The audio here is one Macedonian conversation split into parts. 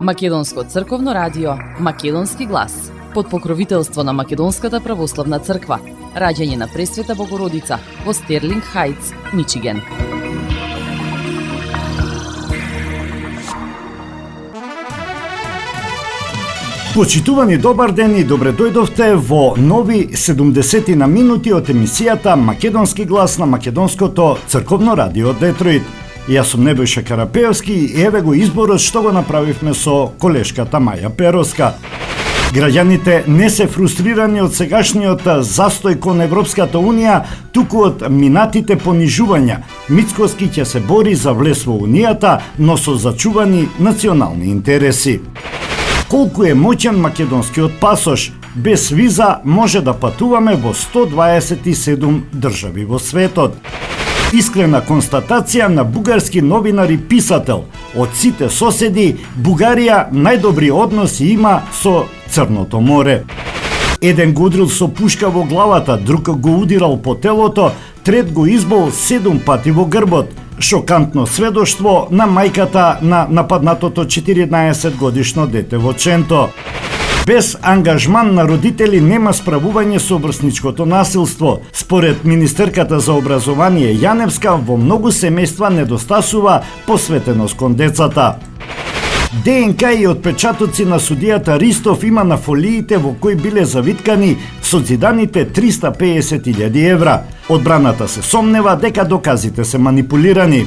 Македонско црковно радио, Македонски глас, под покровителство на Македонската православна црква, раѓање на Пресвета Богородица во Стерлинг Хајтс, Мичиген. Почитувани, добар ден и добре дојдовте во нови 70 на минути од емисијата Македонски глас на Македонското црковно радио Детройт. Јас сум Небојша Карапеевски и еве го изборот што го направивме со колешката Маја Перовска. Граѓаните не се фрустрирани од сегашниот застој кон Европската Унија, туку од минатите понижувања. Мицкоски ќе се бори за влез во Унијата, но со зачувани национални интереси. Колку е моќен македонскиот пасош? Без виза може да патуваме во 127 држави во светот. Искрена констатација на бугарски новинар и писател. Од сите соседи, Бугарија најдобри односи има со Црното море. Еден го удрил со пушка во главата, друг го удирал по телото, трет го избол 7 пати во грбот. Шокантно сведоштво на мајката на нападнатото 14 годишно дете во Ченто. Без ангажман на родители нема справување со врсничкото насилство. Според министерката за образование Јаневска, во многу семејства недостасува посветеност кон децата. ДНК и отпечатоци на судијата Ристов има на фолиите во кои биле завиткани созиданите 350.000 евра. Одбраната се сомнева дека доказите се манипулирани.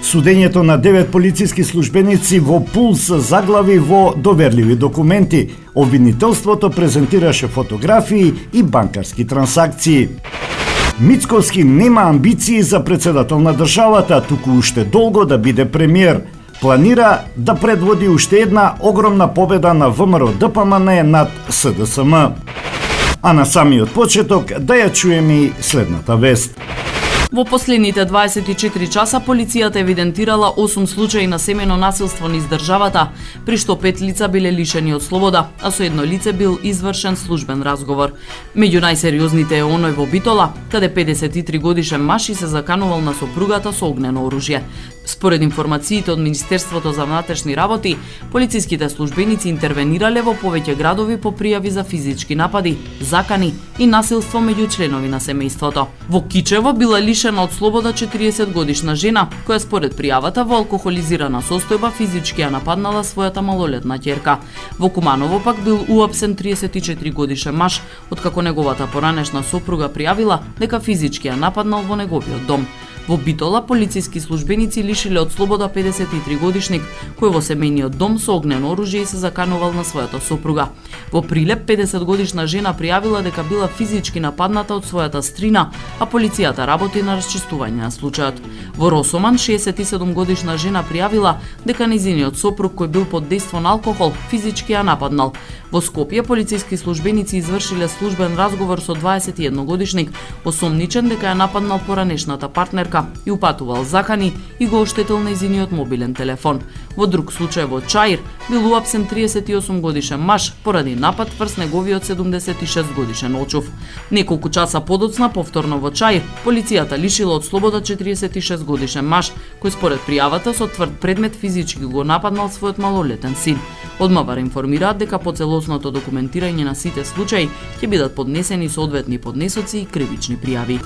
Судењето на 9 полициски службеници во Пулс заглави во доверливи документи. Обвинителството презентираше фотографии и банкарски трансакции. Мицковски нема амбиции за председател на државата, туку уште долго да биде премиер. Планира да предводи уште една огромна победа на ВМРО-ДПМН над СДСМ. А на самиот почеток да ја чуеме и следната вест. Во последните 24 часа полицијата евидентирала 8 случаи на семејно насилство низ државата, при што 5 лица биле лишени од слобода, а со едно лице бил извршен службен разговор. Меѓу најсериозните е оној во Битола, каде 53 годишен маж и се заканувал на сопругата со огнено оружје. Според информациите од Министерството за внатрешни работи, полициските службеници интервенирале во повеќе градови по пријави за физички напади, закани и насилство меѓу членови на семејството. Во Кичево била лишена од слобода 40 годишна жена, која според пријавата во алкохолизирана состојба физички ја нападнала својата малолетна ќерка. Во Куманово пак бил уапсен 34 годишен маж, откако неговата поранешна сопруга пријавила дека физички ја нападнал во неговиот дом. Во Битола полициски службеници лишиле од слобода 53 годишник, кој во семејниот дом со огнено оружје се заканувал на својата сопруга. Во Прилеп 50 годишна жена пријавила дека била физички нападната од својата стрина, а полицијата работи на расчистување на случајот. Во Росоман 67 годишна жена пријавила дека нејзиниот сопруг, кој бил под дејство на алкохол, физички ја нападнал. Во Скопје полициски службеници извршиле службен разговор со 21 годишник, осомничен дека ја нападнал поранешната партнерка и упатувал закани и го оштетил нејзиниот мобилен телефон. Во друг случај во Чаир бил уапсен 38 годишен маж поради напад врз неговиот 76 годишен очов. Неколку часа подоцна повторно во Чаир полицијата лишила од слобода 46 годишен маж, кој според пријавата со тврд предмет физички го нападнал својот малолетен син. Од МВР информираат дека по целосното документирање на сите случаи ќе бидат поднесени соодветни поднесоци и кривични пријави.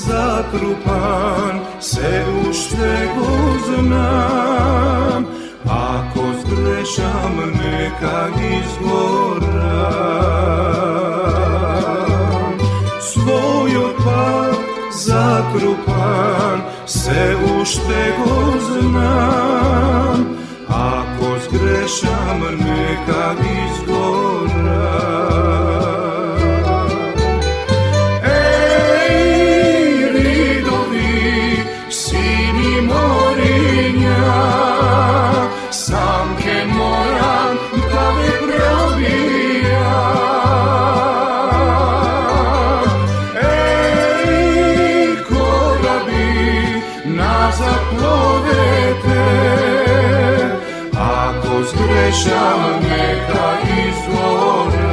Zatrpan se уште го знам, ако згрешам нека изгорам. Својот пат затрупан се уште го знам, ако сгрешам нека изгора. Еј, ридови, сини мориња, сам ке морам да ве пробијам. Еј, кораби, назад пловете, ако сгрешам нека изгора.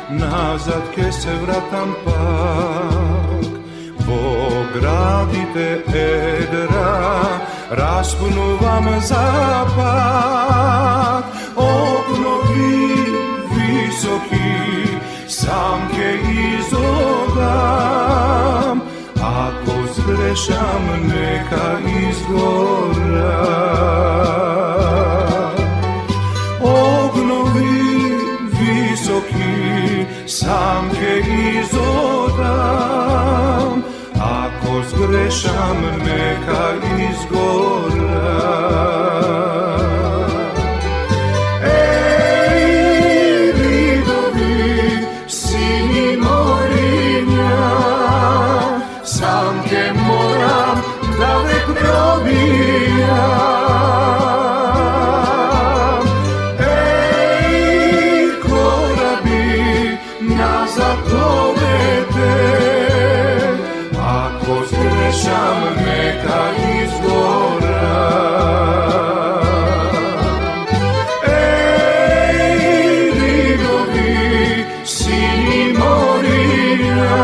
Назад ке се вратам пак, во градите едра, распнувам запад. Обнови високи, сам ке изодам, ако сгрешам нека изгора. Обнови високи, сам ке изодам, ако сгрешам нека изгора. Еј, ридови, сини мориња, сам ке морам да ве пробијам. Еј, кораби, назад пловете, ако сгрешам нека изгора. Еј, ридови, сини мориња,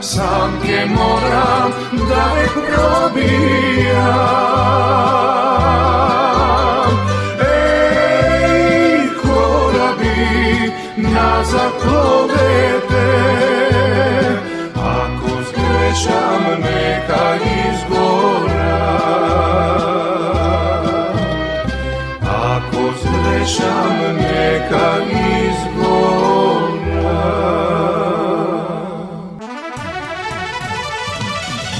сам ке морам да ве пробијам. Еј, кораби, назад пловете, ако сгрешам нека изгора. Ако сгрешам нека изгора.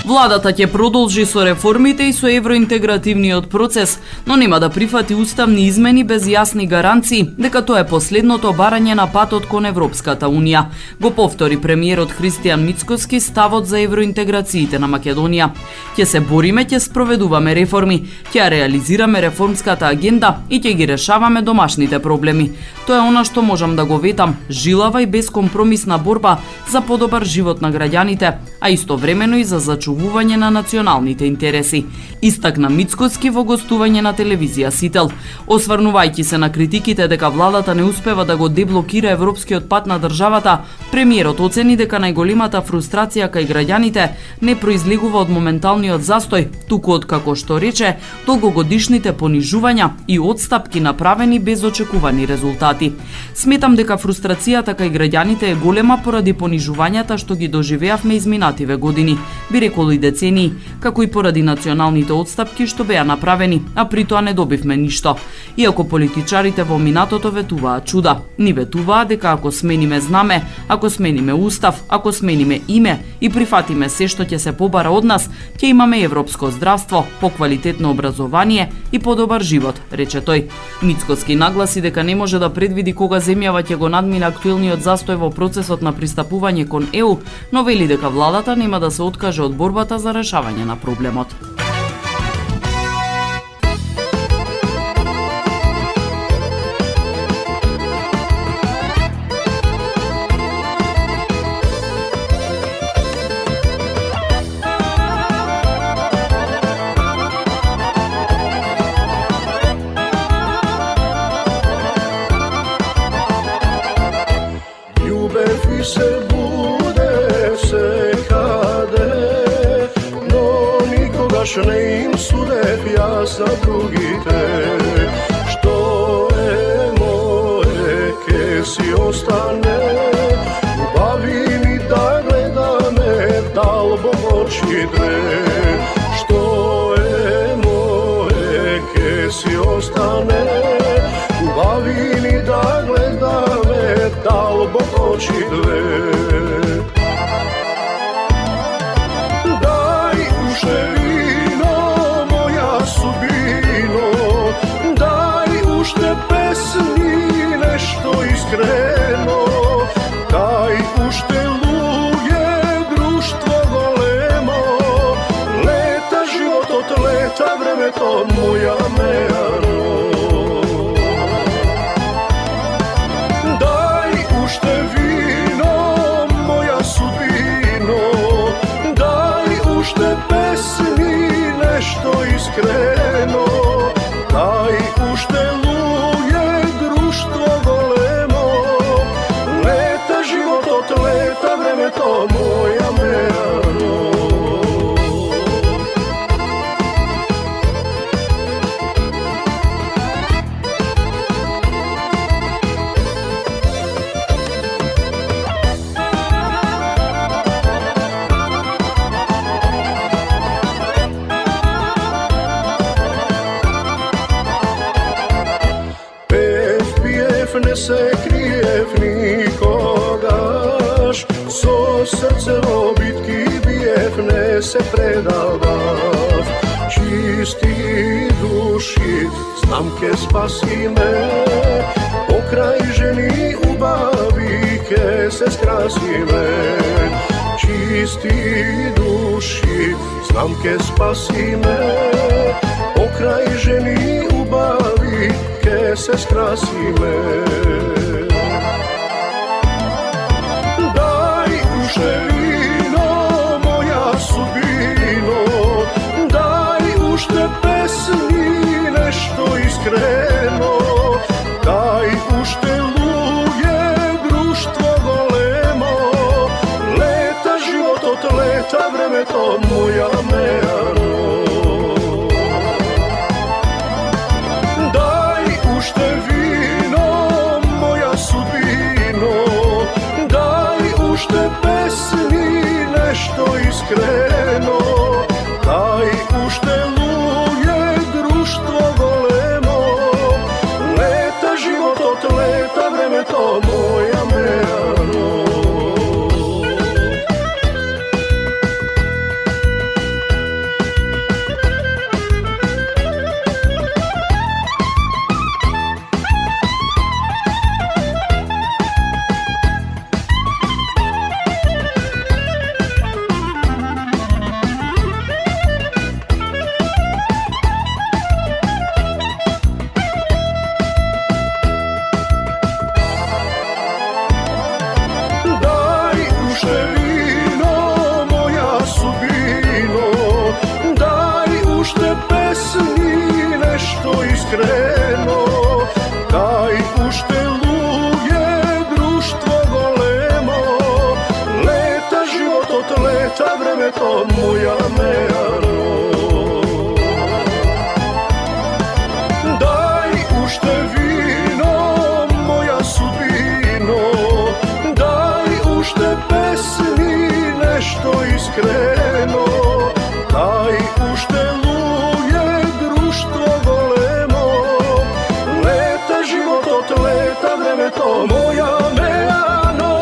Владата ќе продолжи со реформите и со евроинтегративниот процес, но нема да прифати уставни измени без јасни гаранции дека тоа е последното барање на патот кон Европската Унија. Го повтори премиерот Христијан Мицкоски ставот за евроинтеграциите на Македонија. Ќе се бориме, ќе спроведуваме реформи, ќе реализираме реформската агенда и ќе ги решаваме домашните проблеми. Тоа е она што можам да го ветам, жилава и безкомпромисна борба за подобар живот на граѓаните, а истовремено и за зачувување на националните интереси. Истакна Мицкоски во гостување на телевизија Сител. Осврнувајќи се на критиките дека владата не успева да го деблокира европскиот пат на државата, премиерот оцени дека најголемата фрустрација кај граѓаните не произлегува од моменталниот застој, туку од, како што рече, долгогодишните понижувања и отстапки направени без очекувани резултати. Сметам дека фрустрацијата кај граѓаните е голема поради понижувањата што ги доживеавме изминативе години, би рекол и децении, како и поради националните отстапки што беа направени, а при тоа не добивме ништо. Иако политичарите во минатото ветуваат чуда, ни ветуваат дека ако смениме знаме, ако смениме устав, ако смениме име и прифатиме се што ќе се побара од нас, ќе имаме европско здравство, поквалитетно образование и подобар живот, рече тој. Мицкоски нагласи дека не може да предвиди кога земјава ќе го надмине актуелниот застој во процесот на пристапување кон ЕУ, но вели дека владата нема да се откаже од борбата за решавање на проблемот. baš ne im sudev ja za drugite. Što je moje, ke si ostane, ljubavi mi da gleda me, dal bom oči dve. Što je moje, ke si ostane, ljubavi mi da gleda me, dal bom oči dve. Vino, moja sudbino, daj ušte pesmi nešto iskreno, daj ušte luje društvo golemo, leta život od leta, vreme to moja mejano. Daj ušte vino, moja sudbino, daj ušte pesmi nešto iskreno, daj ušte luje društvo golemo, leta život od leta, vreme to moja mejano. Ne se krijev nikogaš, so srce v bitki bijev ne se predavav. Čisti duši, znam ke spasi me, pokraj ženi ubavi ke se skrasi me. Čisti duši, znam ke spasi me, pokraj ženi ubavi ke se skrasi me. Daj ušte vino, moja sudbino, daj ušte pesmi nešto iskreno, daj ušte luje društvo golemo, leta život od leta, vreme to moja mejano. Ušte vino, moja sudbino, daj ušte pesmi nešto iskreno, daj ušte luje društvo golemo, leta život od leta, vreme to moja mejano. Iskreno, daj ušte luje društvo golemo, leta život od leta, vreme to moja mejano. Daj ušte vino, moja sudbino, daj ušte pesmi nešto iskreno, daj ušte luje društvo golemo, život od leta, vreme to moja mejano.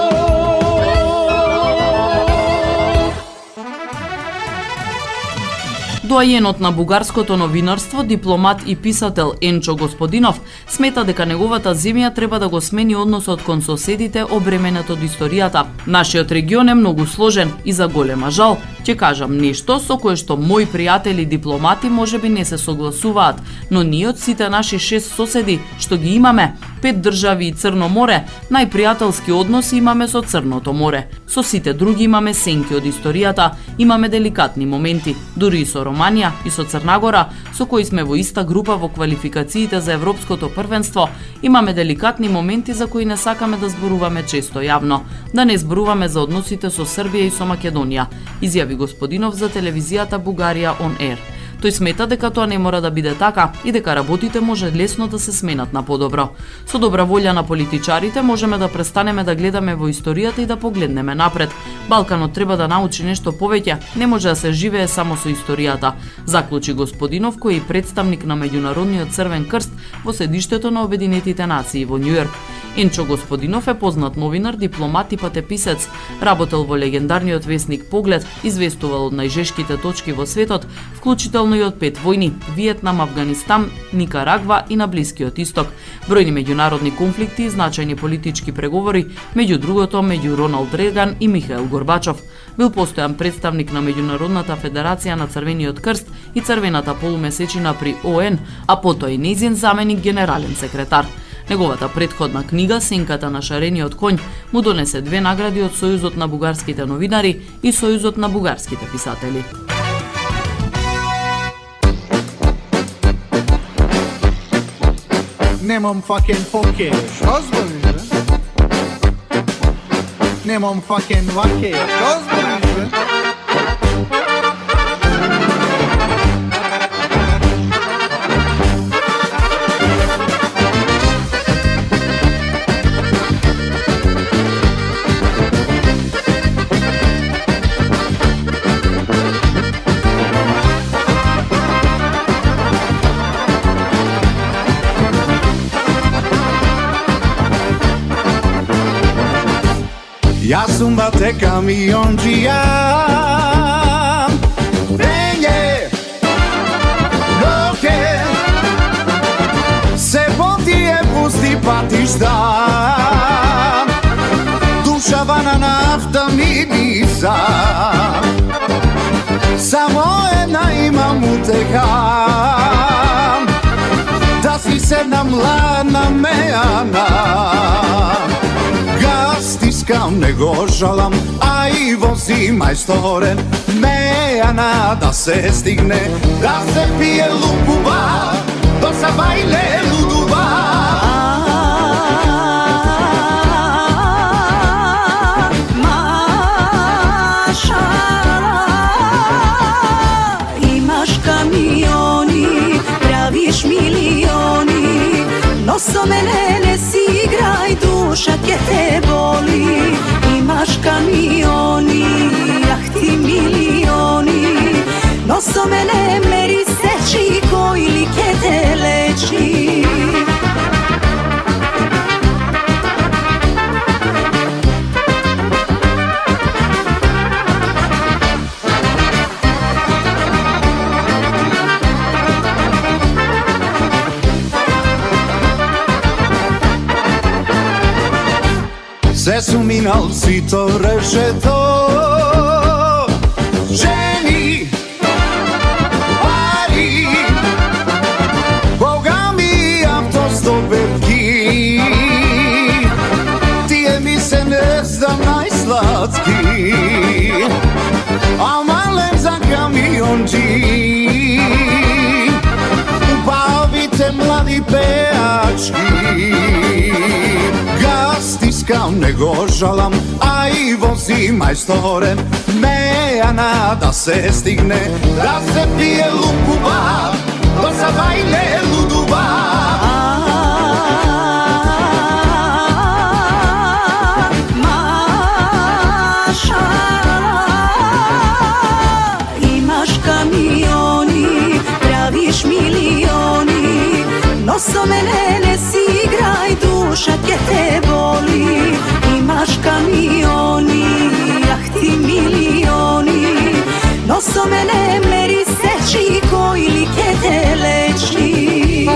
Доајенот на бугарското новинарство, дипломат и писател Енчо Господинов смета дека неговата земја треба да го смени односот кон соседите обременет од историјата. Нашиот регион е многу сложен и за голема жал ќе кажам нешто со кое што мои пријатели дипломати можеби не се согласуваат, но ние од сите наши 6 соседи што ги имаме, 5 држави и Црно море, најпријателски односи имаме со Црното море. Со сите други имаме сенки од историјата, имаме деликатни моменти, дури и со Романија и со Црнагора, со кои сме во иста група во квалификациите за Европското првенство, имаме деликатни моменти за кои не сакаме да зборуваме често јавно, да не зборуваме за односите со Србија и со Македонија, изјави Господинов за телевизијата Бугарија On Air. Тој смета дека тоа не мора да биде така и дека работите може лесно да се сменат на подобро. Со добра волја на политичарите можеме да престанеме да гледаме во историјата и да погледнеме напред. Балканот треба да научи нешто повеќе, не може да се живее само со историјата, заклучи господинов кој е представник на Меѓународниот Црвен крст во седиштето на Обединетите нации во Њујорк. Енчо Господинов е познат новинар, дипломат и патеписец. Работел во легендарниот весник Поглед, известувал од најжешките точки во светот, вклучително и од 5 војни – Виетнам, Авганистан, Никарагва и на Блискиот Исток. Бројни меѓународни конфликти и значајни политички преговори, меѓу другото меѓу Роналд Реган и Михаил Горбачов. Бил постојан представник на Меѓународната федерација на Црвениот крст и Црвената полумесечина при ООН, а потоа и нејзин заменик генерален секретар. Неговата претходна книга Сенката на шарениот коњ му донесе 2 награди од Сојузот на бугарските новинари и Сојузот на бугарските писатели. Немам факен поке. Што збориш, бе? Немам факен ваке. Што збориш, бе? Јас сум бате камионџија, денје, доке, се по тие пусти патишта, душава на нафта ми диса, само една имам утеха, да си седнам ладна мејана. Стискам, не го жалам, а и вози мајсторен мејана да се стигне, да се пие лупува, до се бајле лудува. Имаш камиони, правиш милиони, но со мене не си играј, душа ке те боли. Имаш камиони, јахти милиони, но со мене мери сечи, кој ли ке те лечи. Се сум минал сито решето, жени, пари, богами автостопетки, тие ми се не знам најсладки, а малем за камионџи, убавите млади пеачки. Стискам, не го жалам, а и вози мајсторен мејана да се стигне, да се пие лупува, до се бајле лудува. Имаш камиони, правиш милиони, но со мене не си играј, душа ке те боли. Имаш камиони, јахти милиони, но со мене мери сечи, кој ли ке те лечи.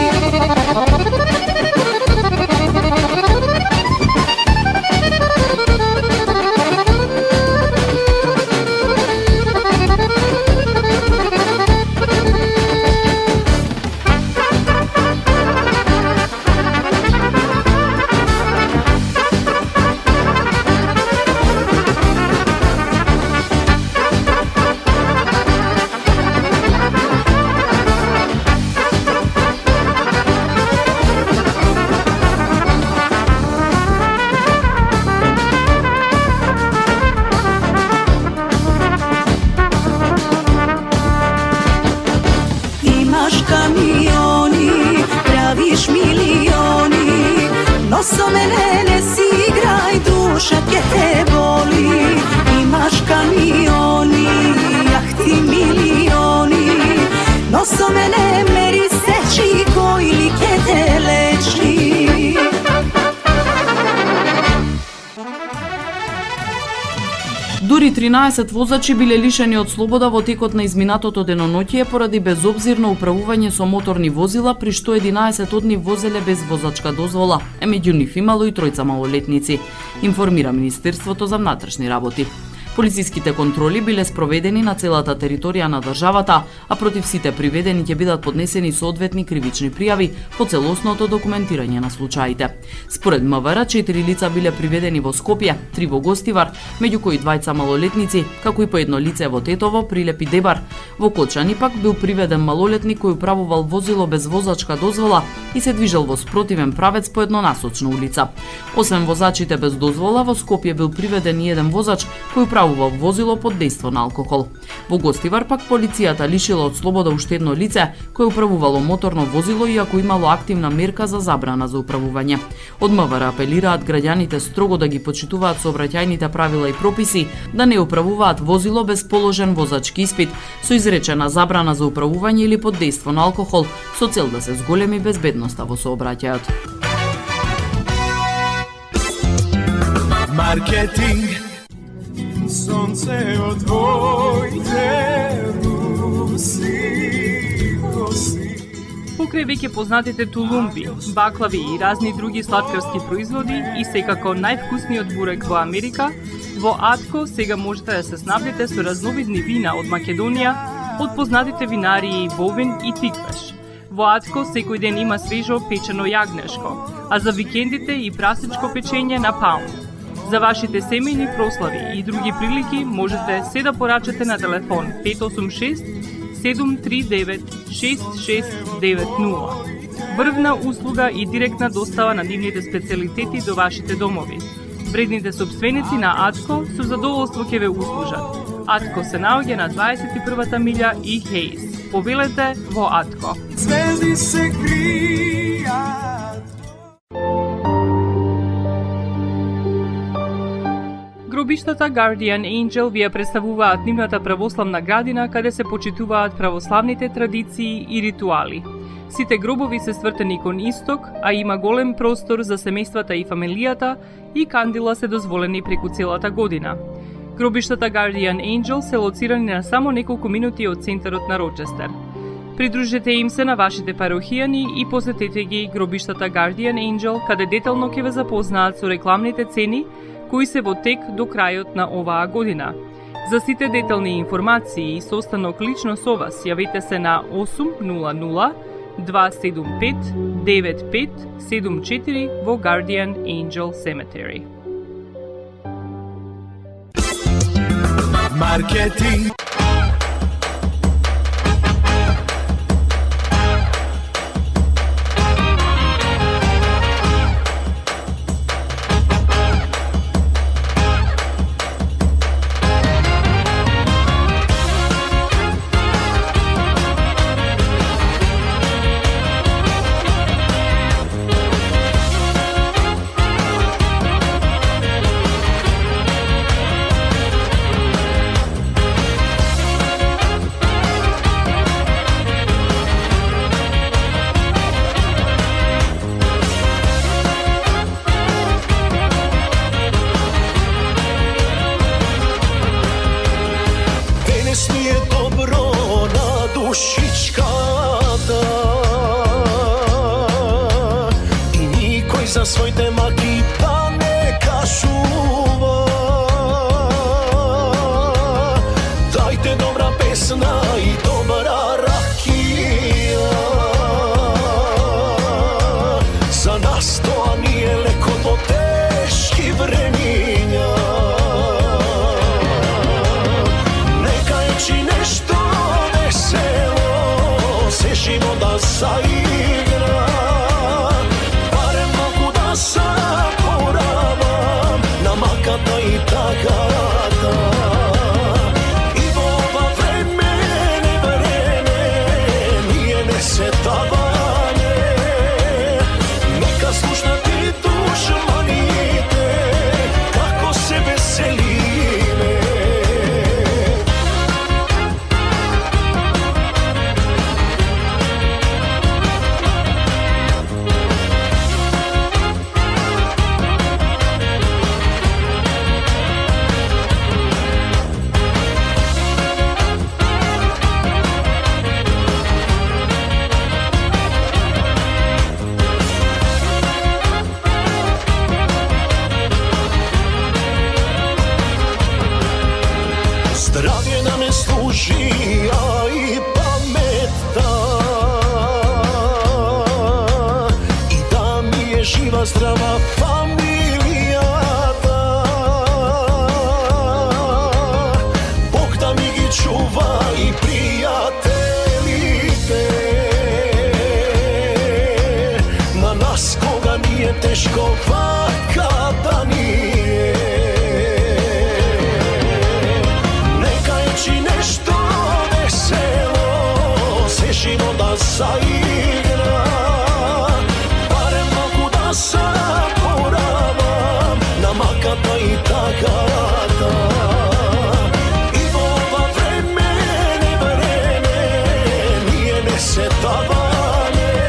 Noso mene meri seči koji li ke te leči. Дури 13 возачи биле лишени од слобода во текот на изминатото деноноќие поради безобзирно управување со моторни возила, при што 11 од нив возеле без возачка дозвола, меѓу нив имало и тројца малолетници, информира Министерството за внатрешни работи. Полициските контроли биле спроведени на целата територија на државата, а против сите приведени ќе бидат поднесени соодветни кривични пријави по целосното документирање на случаите. Според МВР, 4 лица биле приведени во Скопје, 3 во Гостивар, меѓу кои 2 малолетници, како и по едно лице во Тетово, Прилеп и Дебар. Во Кочани пак бил приведен малолетник кој управувал возило без возачка дозвола и се движел во спротивен правец по еднонасочна улица. Освен возачите без дозвола, во Скопје бил приведен и еден возач кој управувал возило под дејство на алкохол. Во Гостивар пак полицијата лишила од слобода уште едно лице кое управувало моторно возило иако имало активна мерка за забрана за управување. Од МВР апелираат граѓаните строго да ги почитуваат сообраќајните правила и прописи, да не управуваат возило без положен возачки испит со изречена забрана за управување или под дејство на алкохол со цел да се зголеми безбедноста во сообраќајот. Маркетинг. Сонце од твоите руси коси. Покрај веќе познатите тулумби, баклави и разни други сладкарски производи и секако највкусниот бурек во Америка, во Атко сега можете да се снабдите со разновидни вина од Македонија, од познатите винарии Бовин и Тиквеш. Во Атко секој ден има свежо печено јагнешко, а за викендите и прасечко печење на паунд. За вашите семејни прослави и други прилики можете се да порачате на телефон 586-739-6690. Врвна услуга и директна достава на нивните специјалитети до вашите домови. Вредните собственици на Атко со задоволство ќе ве услужат. Атко се наоѓа на 21-та милја и Хейс. Повелете во Атко. Звезди се кријат. Гробиштата Guardian Angel ви ја представуваат нивната православна градина каде се почитуваат православните традиции и ритуали. Сите гробови се свртени кон исток, а има голем простор за семејствата и фамилијата и кандила се дозволени преку целата година. Гробиштата Guardian Angel се лоцирани на само неколку минути од центарот на Рочестер. Придружете им се на вашите парохијани и посетете ги гробиштата Guardian Angel, каде детално ќе ве запознаат со рекламните цени кои се во тек до крајот на оваа година. За сите детални информации и состанок лично со вас, јавете се на 800-275-9574 во Guardian Angel Cemetery. Маркетинг. Божија и паметта и да ми е жива здрава фамилијата. Бог да ми ги чува и пријателите на нас кога ни е тешко вака да ни е. Нека ечи нешто весело се живота заигра, барем малку да заборавам на маката и тагата. И во ова време, ние не се таваме,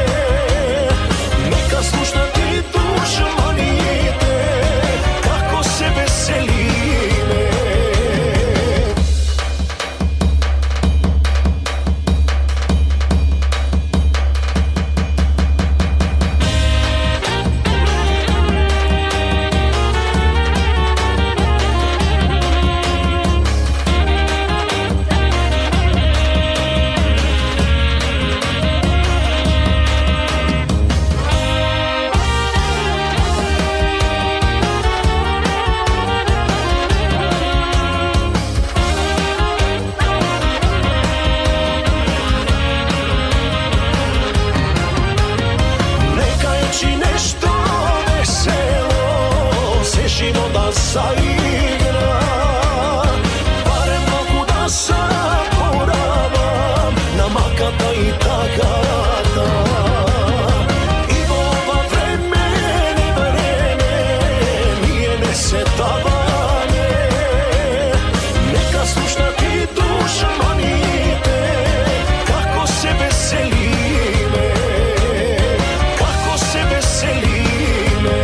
нека слушнат и душманите како се веселиме. Живота заигра, барем малку да заборавам на маката и тагата. И во ова време, ние не се таваме, нека слушнат и душманите како се веселиме, како се веселиме.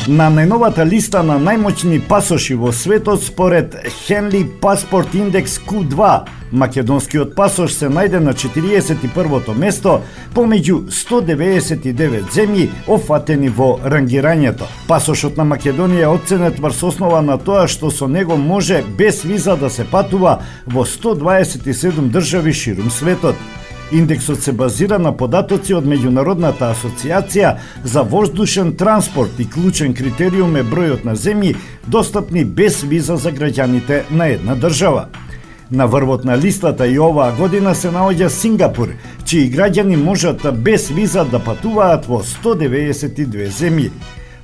На најновата листа на најмоćни пасоши во светот според Henley Passport Index Q2, македонскиот пасош се најде на 41-то место помеѓу 199 земји офатени во рангирањето. Пасошот на Македонија е оценет врз основа на тоа што со него може без виза да се патува во 127 држави ширум светот. Индексот се базира на податоци од Меѓународната асоциација за воздушен транспорт и клучен критериум е бројот на земји достапни без виза за граѓаните на една држава. На врвот на листата и оваа година се наоѓа Сингапур, чии граѓани можат без виза да патуваат во 192 земји.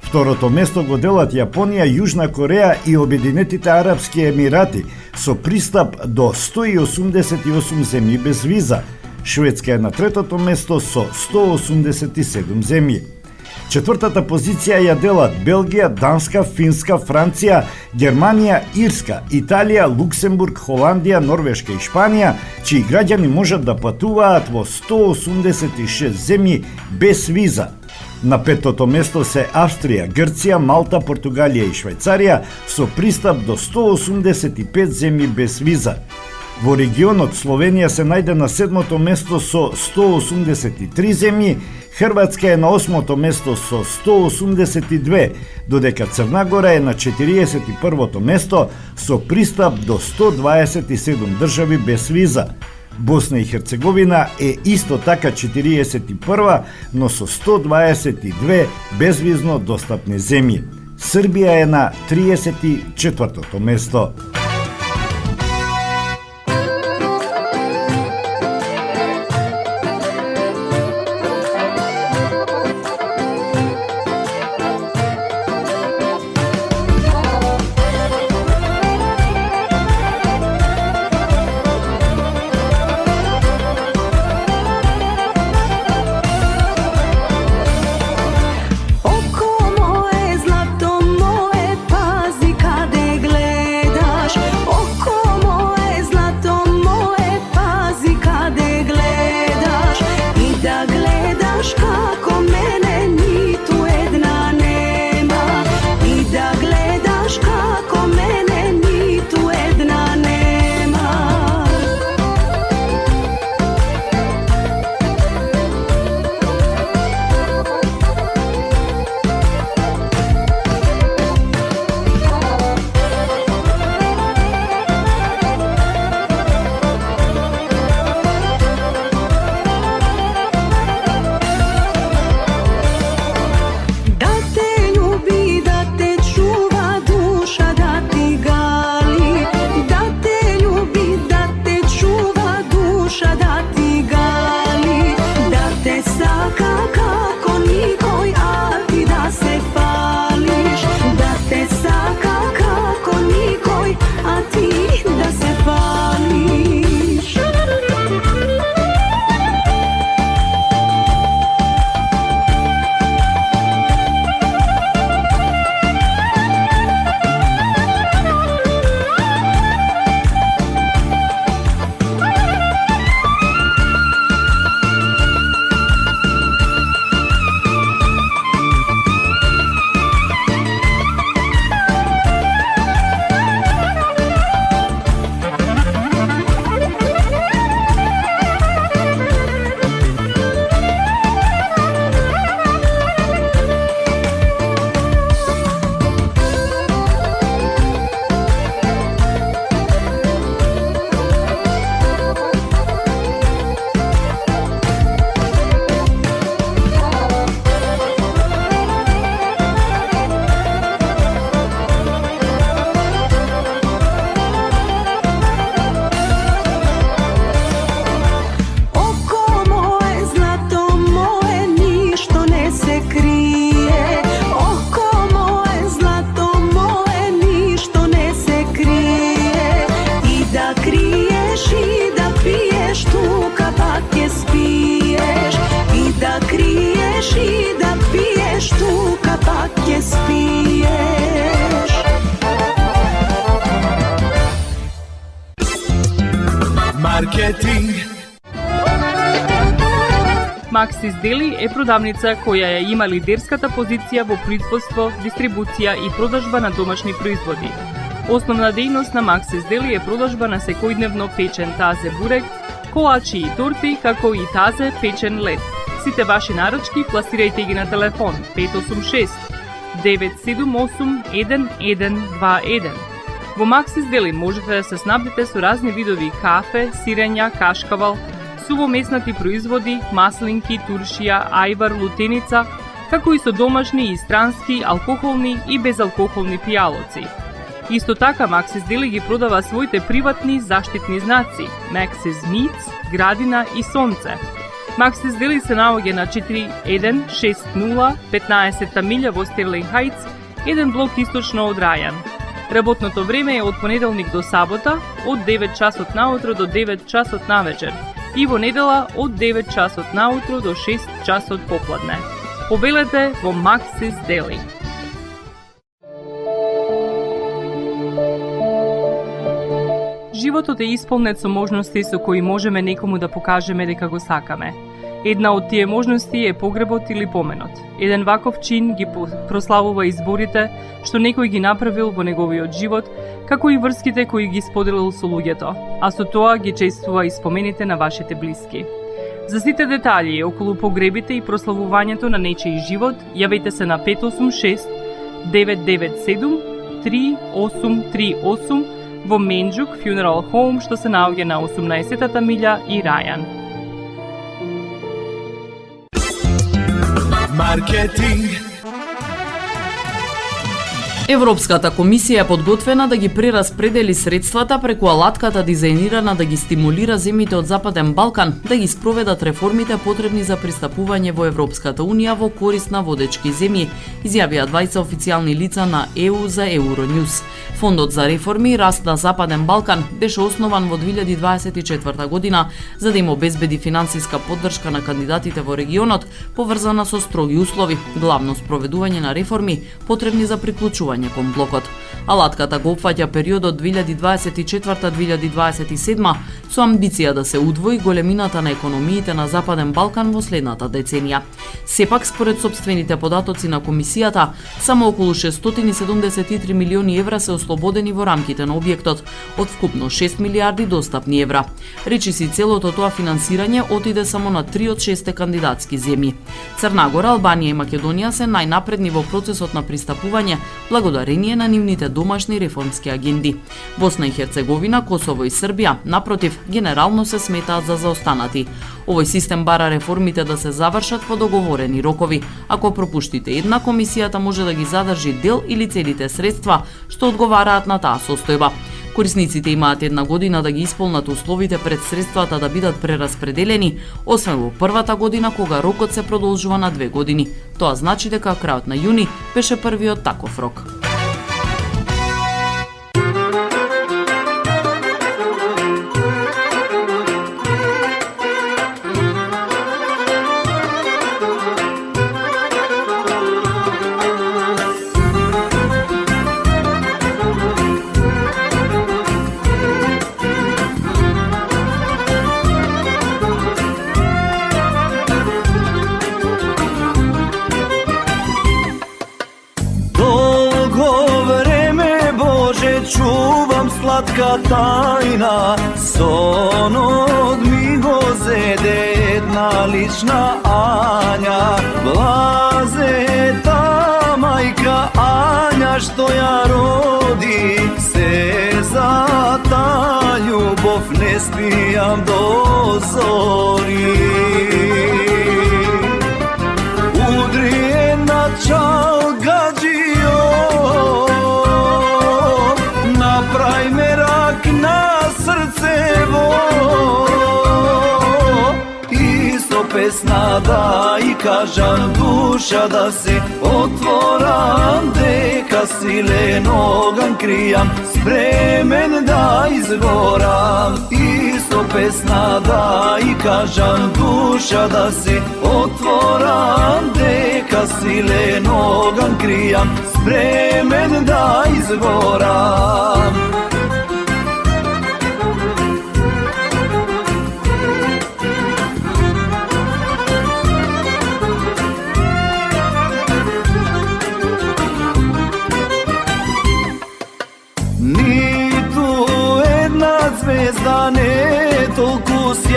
Второто место го делат Јапонија, Јужна Кореја и Обединетите Арапски Емирати со пристап до 188 земји без виза. Шведска е на третото место со 187 земји. Четвртата позиција ја делат Белгија, Данска, Финска, Франција, Германија, Ирска, Италија, Луксембург, Холандија, Норвешка и Шпанија, чии граѓани можат да патуваат во 186 земји без виза. На петото место се Австрија, Грција, Малта, Португалија и Швајцарија со пристап до 185 земји без виза. Во регионот Словенија се најде на 7-то место со 183 земји, Хрватска е на 8-то место со 182, додека Црна Гора е на 41-то место со пристап до 127 држави без виза. Босна и Херцеговина е исто така 41-ва, но со 122 безвизно достапни земји. Србија е на 34-то место. Око моје, злато моје, пази каде гледаш. Максис Дели е продавница која ја има лидерската позиција во производство, дистрибуција и продажба на домашни производи. Основна дејност на Максис Дели е продажба на секојдневно печен тазе бурек, колачи и торти, како и тазе печен лед. Сите ваши наручки пласирајте ги на телефон 586 978 1121. Во Максис Дели можете да се снабдите со разни видови кафе, сирења, кашкавал, сувомеснати производи, маслинки, туршија, ајвар, лутеница, како и со домашни и странски, алкохолни и безалкохолни пијалоци. Исто така Максис Дели ги продава своите приватни заштитни знаци Максис Meats, Градина и Сонце. Максис Дели се наоѓа на 4160 15-та милја во Стерлинг Хајтс, еден блок источно од Рајан. Работното време е од понеделник до сабота, од 9 часот наутро до 9 часот навечер и во недела од 9 часот наутро до 6 часот попладне. Повелете во Максис Дели. Животот е исполнет со можности со кои можеме некому да покажеме дека го сакаме. Една од тие можности е погребот или поменот. Еден ваков чин ги прославува изборите што некој ги направил во неговиот живот, како и врските кои ги споделил со луѓето, а со тоа ги чествува и спомените на вашите блиски. За сите детали околу погребите и прославувањето на нечиј живот, јавете се на 586 997 3838 во Менџук Funeral Home, што се наоѓа на 18-та милја и Рајан. Маркетинг. Европската комисија е подготвена да ги прераспредели средствата преку алатката дизајнирана да ги стимулира земјите од Западен Балкан да ги спроведат реформите потребни за пристапување во Европската Унија во корист на водечки земји, изјавија двајца официјални лица на ЕУ за Euronews. Фондот за реформи и раст на Западен Балкан беше основан во 2024 година за да им обезбеди финансиска поддршка на кандидатите во регионот, поврзана со строги услови, главно спроведување на реформи потребни за приклучување кон блокот. Алатката го опфаќа периодот 2024-2027 со амбиција да се удвои големината на економиите на Западен Балкан во следната деценија. Сепак, според сопствените податоци на комисијата, само околу 673 милиони евра се ослободени во рамките на објектот, од вкупно 6 милиарди достапни евра. Речиси целото тоа финансирање отиде само на 3 од 6 кандидатски земји. Црна Гора, Албанија и Македонија се најнапредни во процесот на пристапување благодарение на нивните домашни реформски агенди. Босна и Херцеговина, Косово и Србија, напротив, генерално се сметаат за заостанати. Овој систем бара реформите да се завршат по договорени рокови. Ако пропуштите една, комисијата може да ги задржи дел или целите средства што одговараат на таа состојба. Корисниците имаат една година да ги исполнат условите пред средствата да бидат прераспределени, освен во првата година кога рокот се продолжува на 2 години. Тоа значи дека крајот на јуни беше првиот таков рок. Чувам сладка тајна, сонот ми го зеде една лична Ања, блазета мајка Ања што ја роди, се за та љубов не спијам до зори. Удри една чалга прај ме рак на срцево и со песна да и кажам душа да се отворам, дека силен оган кријам, спремен да изгорам. И со песна да и кажам душа да се отворам, дека силен оган кријам, спремен да изгорам.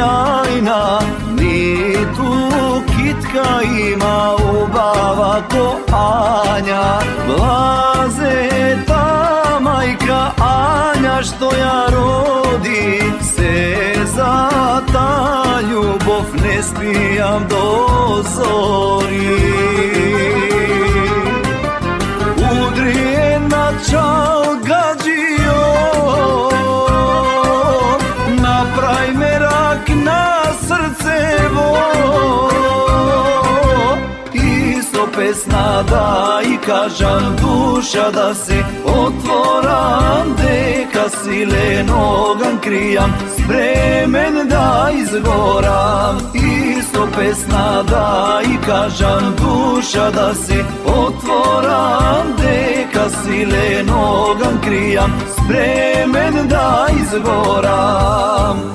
сјајна, ниту китка има убава ко Ања. Блазета мајка Ања што ја роди, се за та љубов не спијам до зори. Удриена чал гаджио, направи мерак на срцево, и со песна да и кажам душа да се отворам, дека силен оган кријам, спремен да изгорам. И со песна да и кажам душа да се отворам, дека силен оган кријам, спремен да изгорам.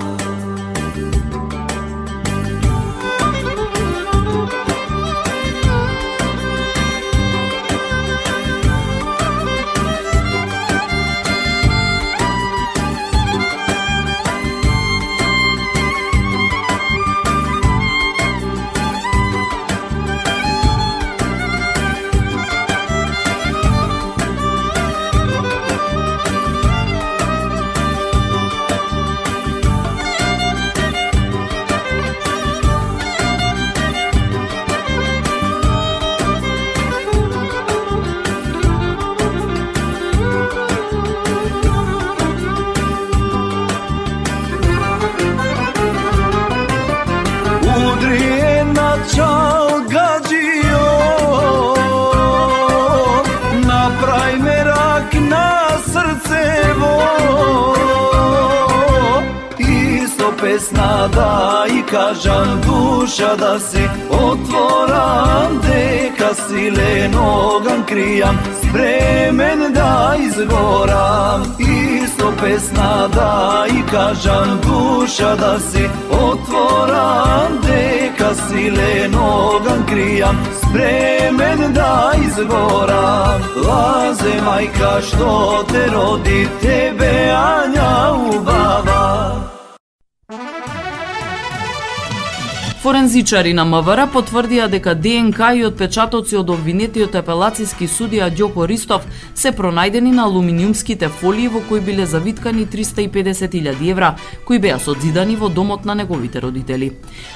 Удриена чал гаджио, направи мерак на срцево, и со песна да и кажам душа да се отворам, дека силен оган кријам, спремен да изгорам. И со песна да и кажам душа да се отворам, дека силен оган кријам, спремен да изгорам. Лазе мајка што те роди, тебе Ања убава. Форензичари на МВР потврдија дека ДНК и отпечатоци од обвинетиот апелацијски судија Ѓоко Ристов се пронајдени на алуминиумските фолии во кои биле завиткани 350.000 евра, кои беа созидани во домот на неговите родители.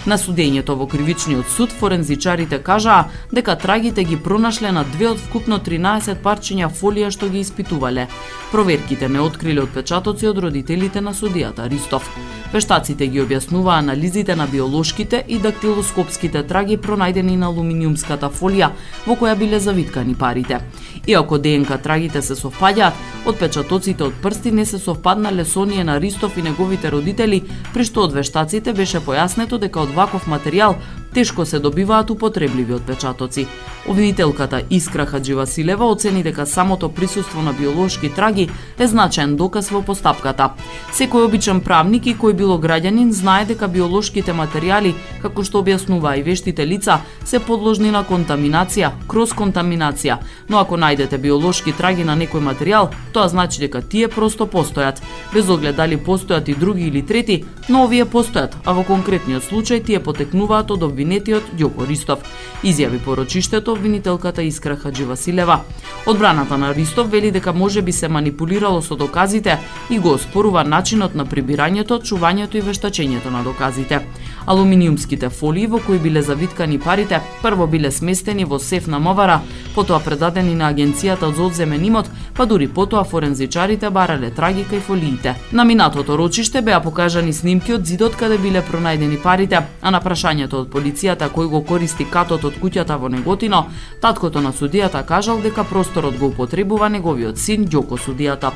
На судењето во кривичниот суд форензичарите кажаа дека трагите ги пронашле на 2 од вкупно 13 парчиња фолија што ги испитувале. Проверките не откриле отпечатоци од родителите на судијата Ристов. Вештаците ги објаснуваа анализите на биолошките и дактилоскопските траги пронајдени на алуминиумската фолија во која биле завиткани парите. Иако ДНК трагите се совпаѓаат, отпечатоците од прсти не се совпаднале со оние на Ристов и неговите родители, при што од вештаците беше појаснето дека од ваков материјал тешко се добиваат употребливи отпечатоци. Обвинителката Искра Хадживасилева оцени дека самото присуство на биолошки траги е значаен доказ во постапката. Секој обичен правник и кој било граѓанин знае дека биолошките материјали, како што објаснуваа и вештите лица, се подложни на контаминација, крос-контаминација, но ако најдете биолошки траги на некој материјал, тоа значи дека тие просто постојат, без оглед дали постојат и други или трети, но овие постојат, а во конкретниот случај тие потекнуваат од обвинетиот Ѓоко Ристов, изјави порочиштето обвинителката Искра Хадживасилева. Одбраната на Ристов вели дека можеби се манипулирало со доказите и го оспорува начинот на прибирањето, чувањето и вештачењето на доказите. Алуминиумските фолии во кои биле завиткани парите прво биле сместени во сеф на МВР, потоа предадени на Агенцијата за одземен имот, па дури потоа форензичарите барале траги кај фолиите. На минатото рочиште беа покажани снимки од зидот каде биле пронајдени парите, а на прашањето од полицијата кој го користи катот од куќата во Неготино, таткото на судијата кажал дека просторот го употребува неговиот син Ѓоко судијата.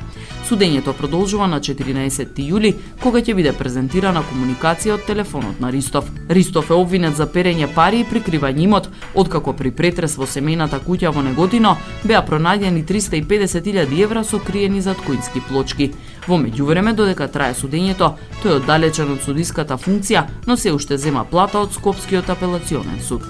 Судењето продолжува на 14 јули, кога ќе биде презентирана комуникација од телефонот на Ристов. Ристов е обвинет за перење пари и прикривање имот, откако при претрес во семејната куќа во Неготино беа пронајдени 350.000 евра сокриени зад коински плочки. Во меѓувреме, додека трае судењето, тој е оддалечен од судиската функција, но се уште зема плата од Скопскиот апелационен суд.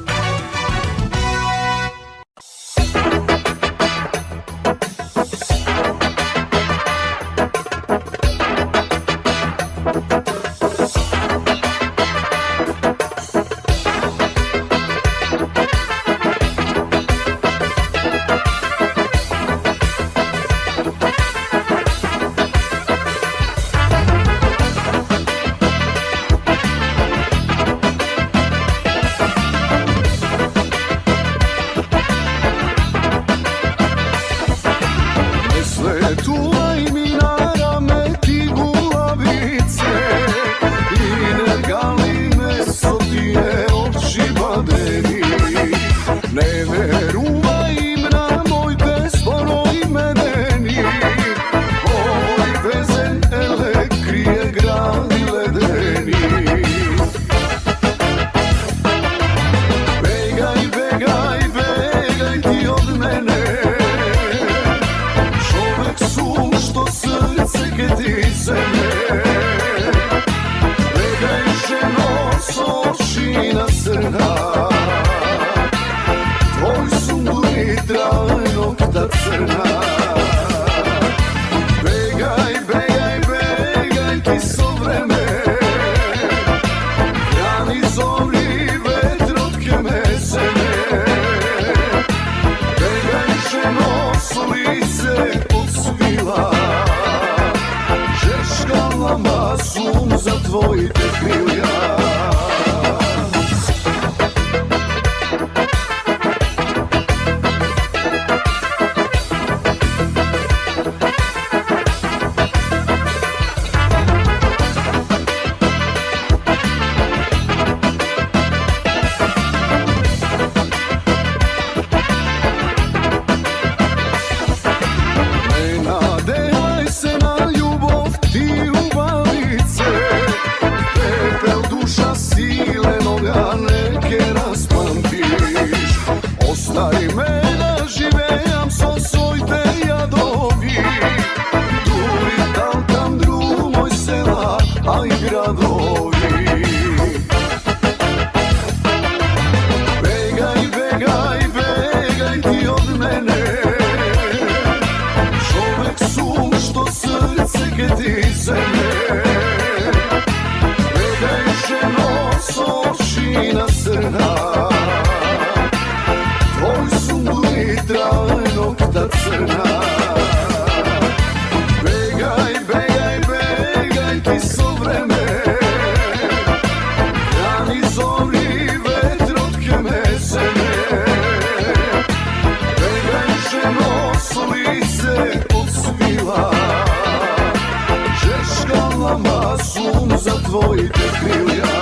Верува им на моите зборови медени, овој безен еле крие гради ледени. Бегај, бегај, бегај ти од мене, човек сум што срце ке ти земе. Бегај жено со очи на срна, твој сум дури трајнокта црна. Бегај, бегај, бегај ти со време, јани зори ветрот ке ме земе. Бегај жено со лице од свила, жешкала сум за твоите крилја. Остави ме да живеам со своите јадови, дури там друг мој села, а и градови. Бегај, бегај, бегај ти од мене, човек сум што срце ке ти земе. Бегај жено со очи на срна, трајнокта црна. Бегај, бегај, бегај ти со време, јани зори ветрот ке ме земе. Бегај жено со лице од свила, жешкала сум за твоите крилја.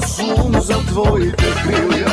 Сум за твоите крилја.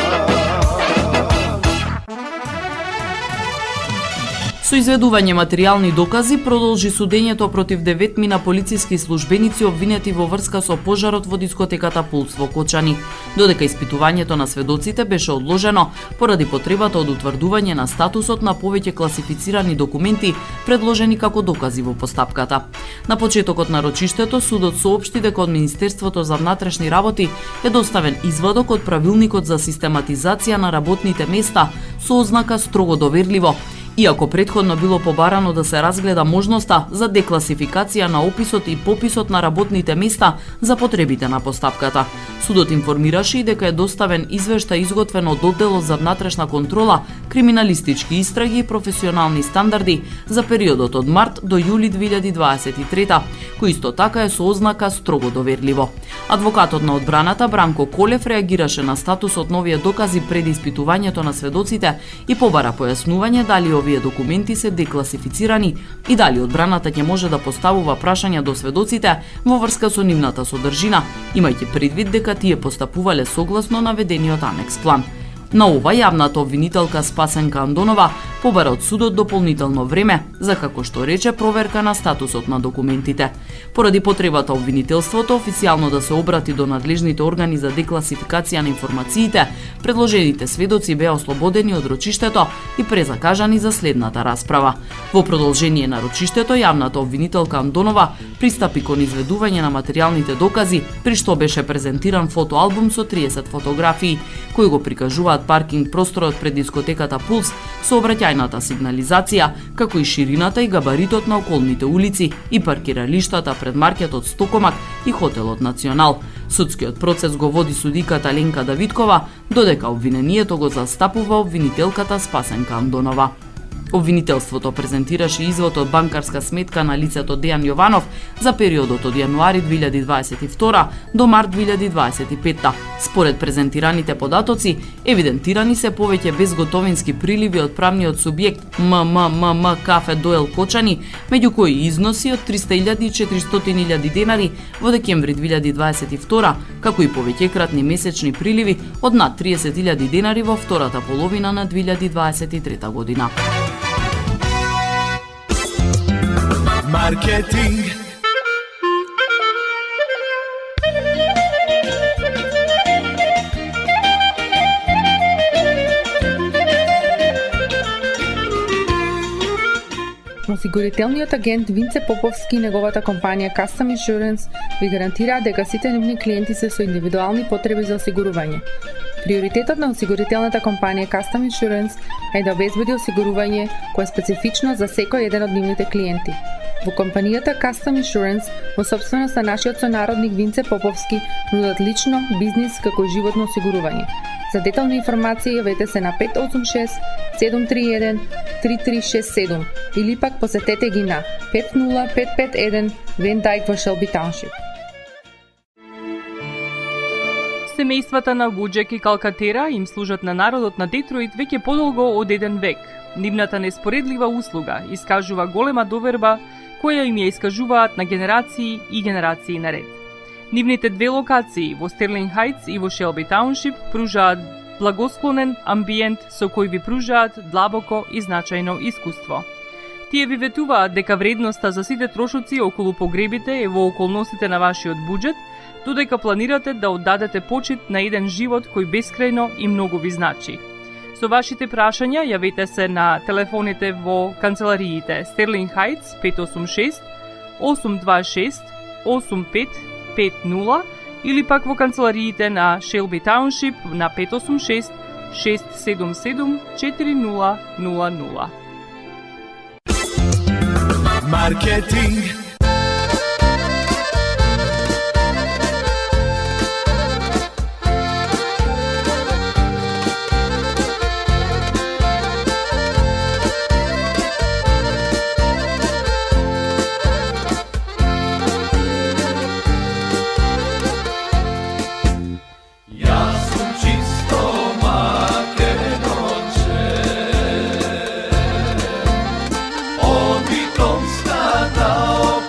Со изведување материјални докази продолжи судењето против 9 полициски службеници обвинети во врска со пожарот во дискотеката Пулс во Кочани, додека испитувањето на сведоците беше одложено поради потребата од утврдување на статусот на повеќе класифицирани документи предложени како докази во постапката. На почетокот на рочиштето судот соопшти дека од Министерството за внатрешни работи е доставен извадок од правилникот за систематизација на работните места со ознака строго доверливо, иако претходно било побарано да се разгледа можноста за декласификација на описот и пописот на работните места за потребите на постапката. Судот информираше и дека е доставен извештај изготвен од Одделот за внатрешна контрола, криминалистички истраги и професионални стандарди за периодот од март до јули 2023, кој исто така е со ознака строго доверливо. Адвокатот на одбраната Бранко Колев реагираше на статусот на овие докази пред испитувањето на сведоците и побара појаснување дали овие документи се декласифицирани и дали одбраната ќе може да поставува прашања до сведоците во врска со нивната содржина, имајќи предвид дека тие постапувале согласно наведениот анекс план. На ова јавната обвинителка Спасенка Андонова побара од судот дополнително време за, како што рече, проверка на статусот на документите. Поради потребата обвинителството официјално да се обрати до надлежните органи за декласификација на информациите, предложените сведоци беа ослободени од рочиштето и презакажани за следната расправа. Во продолжение на рочиштето, јавната обвинителка Андонова пристапи кон изведување на материјалните докази, при што беше презентиран фотоалбум со 30 фотографии, кои го прикажуваат паркинг просторот пред дискотеката Пулс, сообраќајната сигнализација, како и ширината и габаритот на околните улици и паркиралиштата пред маркетот Стокомак и хотелот Национал. Судскиот процес го води судиката Ленка Давидкова, додека обвинението го застапува обвинителката Спасенка Андонова. Обвинителството презентираше извод од банкарска сметка на лицето Дејан Јованов за периодот од јануари 2022 до март 2025. Според презентираните податоци, евидентирани се повеќе безготовински приливи од правниот субјект МММ Кафе Доел Кочани, меѓу кои износи од 300.000 и 400.000 денари во декември 2022, како и повеќекратни месечни приливи од над 30.000 денари во втората половина на 2023 година. Маркетинг. Осигурителниот агент Винце Поповски и неговата компанија Custom Insurance ви гарантираат дека сите нивни клиенти се со индивидуални потреби за осигурување. Приоритетот на осигурителната компанија Custom Insurance е да обезбеди осигурување кое е специфично за секој еден од нивните клиенти. Во компанијата Custom Insurance, во собственост на нашиот сонародник Винце Поповски, нудат лично, бизнис како и животно осигурување. За детални информации јавете се на 586 731 3367 или пак посетете ги на 50551 Вен Дайк во Шелби Тауншип. Семејствата на Вуџек и Калкатера им служат на народот на Детройт веќе подолго од еден век. Нивната неспоредлива услуга искажува голема доверба која им ја искажуваат на генерации и генерации наред. Нивните две локации во Стерлинг Хајтс и во Шелби Тауншип пружаат благосклонен амбиент со кој ви пружаат длабоко и значајно искуство. Тие ви ветуваат дека вредноста за сите трошоци околу погребите е во околностите на вашиот буџет, додека планирате да оддадете почит на еден живот кој бескрајно и многу ви значи. Со вашите прашања јавете се на телефоните во канцелариите Стерлинг Хајтс 586 826 8550 или пак во канцелариите на Шелби Тауншип на 586 677 4000. Маркетинг. Обитомска да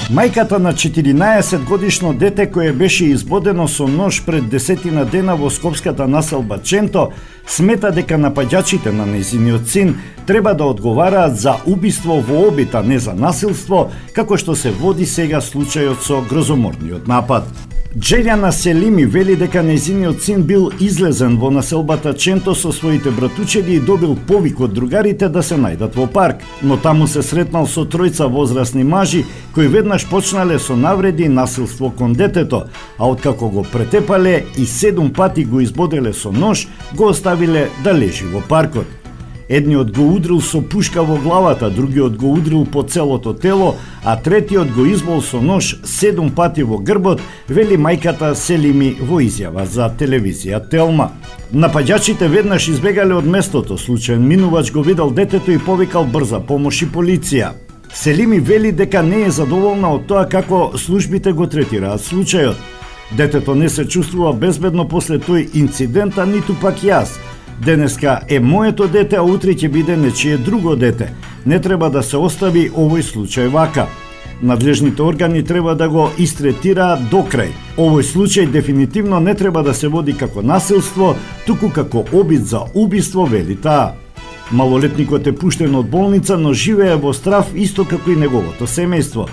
Мајката на 14 годишно дете кое беше избодено со нож пред 10 дена во скопската населба Ченто смета дека напаѓачите на нејзиниот син треба да одговараат за убиство во обид, а не за насилство, како што се води сега случајот со грозоморниот напад. Джелјана Селими вели дека нејзиниот син бил излезен во населбата Ченто со своите братучеди и добил повик од другарите да се најдат во парк, но таму се сретнал со тројца возрасни мажи кои веднаш почнале со навреди и насилство кон детето, а откако го претепале и 7 пати го избоделе со нож, го оставиле да лежи во паркот. Едниот го удрил со пушка во главата, другиот го удрил по целото тело, а третиот го избол со нож 7 пати во грбот, вели мајката Селими во изјава за телевизија Телма. Напаѓачите веднаш избегале од местото, случаен минувач го видел детето и повикал брза помош и полиција. Селими вели дека не е задоволна од тоа како службите го третираат случајот. Детето не се чувствува безбедно после тој инцидент, а ниту пак јас. Денеска е моето дете, а утре ќе биде нечие друго дете. Не треба да се остави овој случај вака. Надлежните органи треба да го истретираат до крај. Овој случај дефинитивно не треба да се води како насилство, туку како обид за убиство, вели таа. Малолетникот е пуштен од болница, но живее во страв исто како и неговото семејство.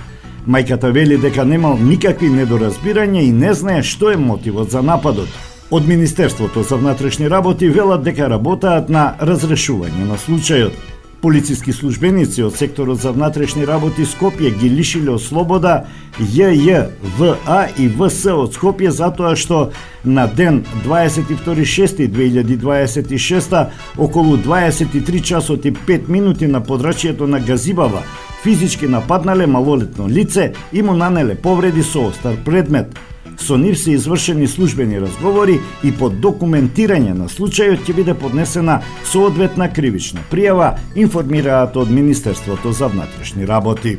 Мајката вели дека немал никакви недоразбирања и не знае што е мотивот за нападот. Од Министерството за внатрешни работи велат дека работаат на разрешување на случајот. Полициски службеници од секторот за внатрешни работи Скопје ги лишиле од слобода ЈЈ, ВА и ВС од Скопје затоа што на ден 22.6.2026 околу 23 часот и 5 минути на подрачјето на Газибава физички нападнале малолетно лице и му нанеле повреди со остар предмет. Со нив се извршени службени разговори и по документирање на случајот ќе биде поднесена соодветна кривична пријава, информираат од Министерството за внатрешни работи.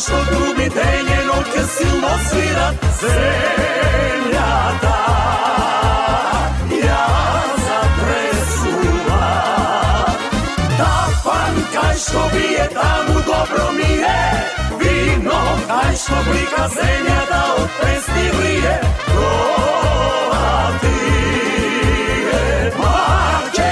Што трубите njeno ke silno svirat zemljata ja zatresula da pan kaj što bije tamu dobro mi je vino kaj što blika zemljata od pesni vrije Kroatije Makedonija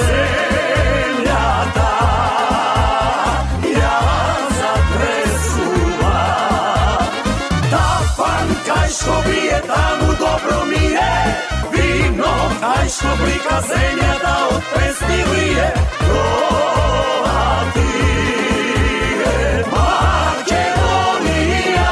земјата ја затресува. Тафан кај што бие таму добро ми е, вино кај што блика земјата од песни лие. Тоа ти е Македонија.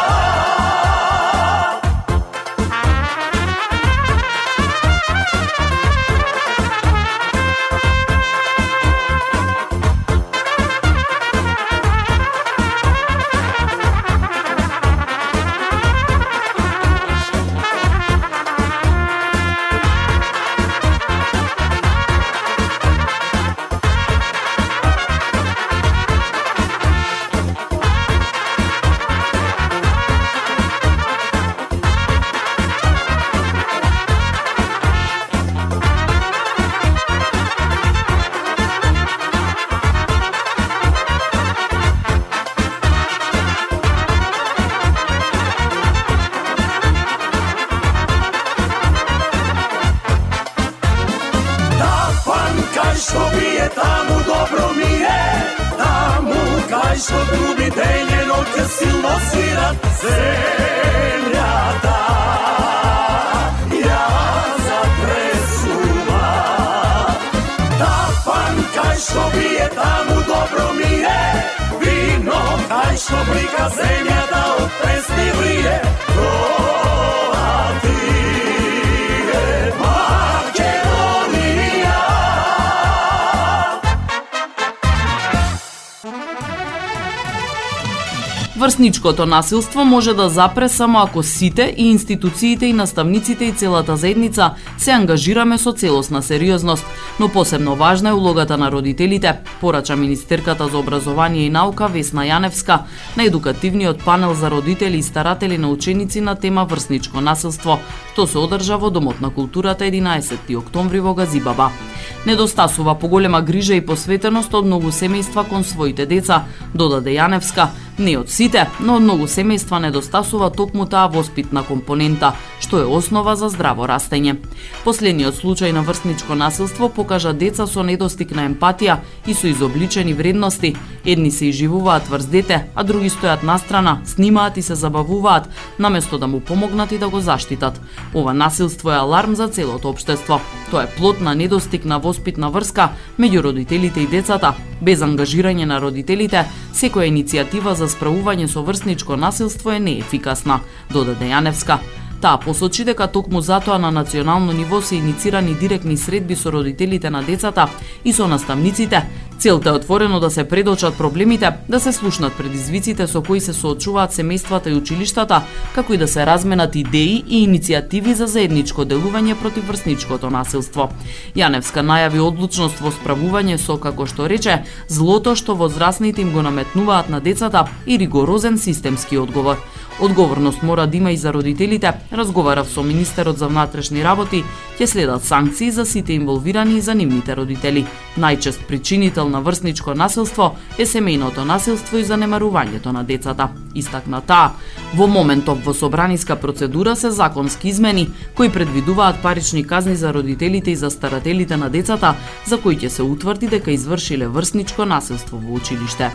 Кај што бие таму добро ми е, таму кај што груби ден и ноќе силно свират. Земјата ја затресува. Тафан кај што бие таму добро ми е, вино кај што блика земјата од песни лие. Тоа ти е Македонија. Врсничкото насилство може да запре само ако сите и институциите и наставниците и целата заедница се ангажираме со целосна сериозност, но посебно важна е улогата на родителите, порача министерката за образование и наука Весна Јаневска на едукативниот панел за родители и старатели на ученици на тема врсничко насилство, што се одржа во Домот на културата 11 октомври во Газибаба. Недостасува поголема грижа и посветеност од многу семејства кон своите деца, додаде Јаневска. Не од сите, но од многу семејства недостасува токму таа воспитна компонента, што е основа за здраво растење. Последниот случај на врсничко насилство покажа деца со недостиг на емпатија и со изобличени вредности. Едни се изживуваат врз дете, а други стојат настрана, снимаат и се забавуваат, наместо да му помогнат и да го заштитат. Ова насилство е аларм за целото општество. Тоа е плод на недостиг на воспитна врска меѓу родителите и децата. Без ангажирање на родителите, секоја иницијатива за справување со врсничко насилство е неефикасна, додаде Јаневска. Таа посочи дека токму затоа на национално ниво се иницирани директни средби со родителите на децата и со наставниците. Целта е отворено да се предочат проблемите, да се слушнат предизвиците со кои се соочуваат семејствата и училиштата, како и да се разменат идеи и иницијативи за заедничко делување против врсничкото насилство. Јаневска најави одлучност во справување со, како што рече, злото што возрастните им го наметнуваат на децата и ригорозен системски одговор. Одговорност мора да има и за родителите, разговарав со министерот за внатрешни работи, ќе следат санкции за сите инволвирани и за нивните родители. Најчест причинител на врсничко насилство е семејното насилство и занемарувањето на децата. Истакна таа. Во моментов во собраниска процедура се законски измени кои предвидуваат парични казни за родителите и за старателите на децата за кои ќе се утврди дека извршиле врсничко насилство во училиште.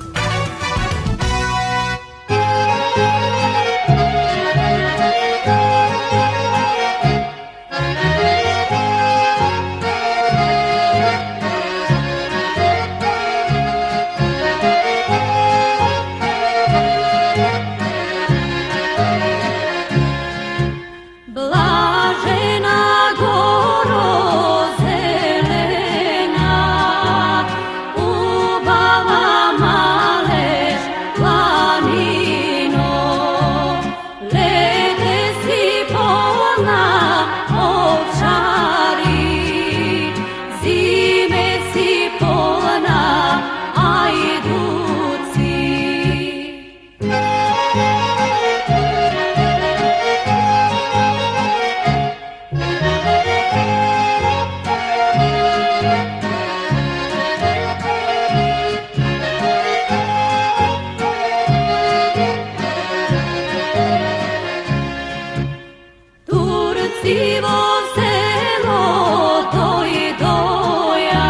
Турци во село дојдоја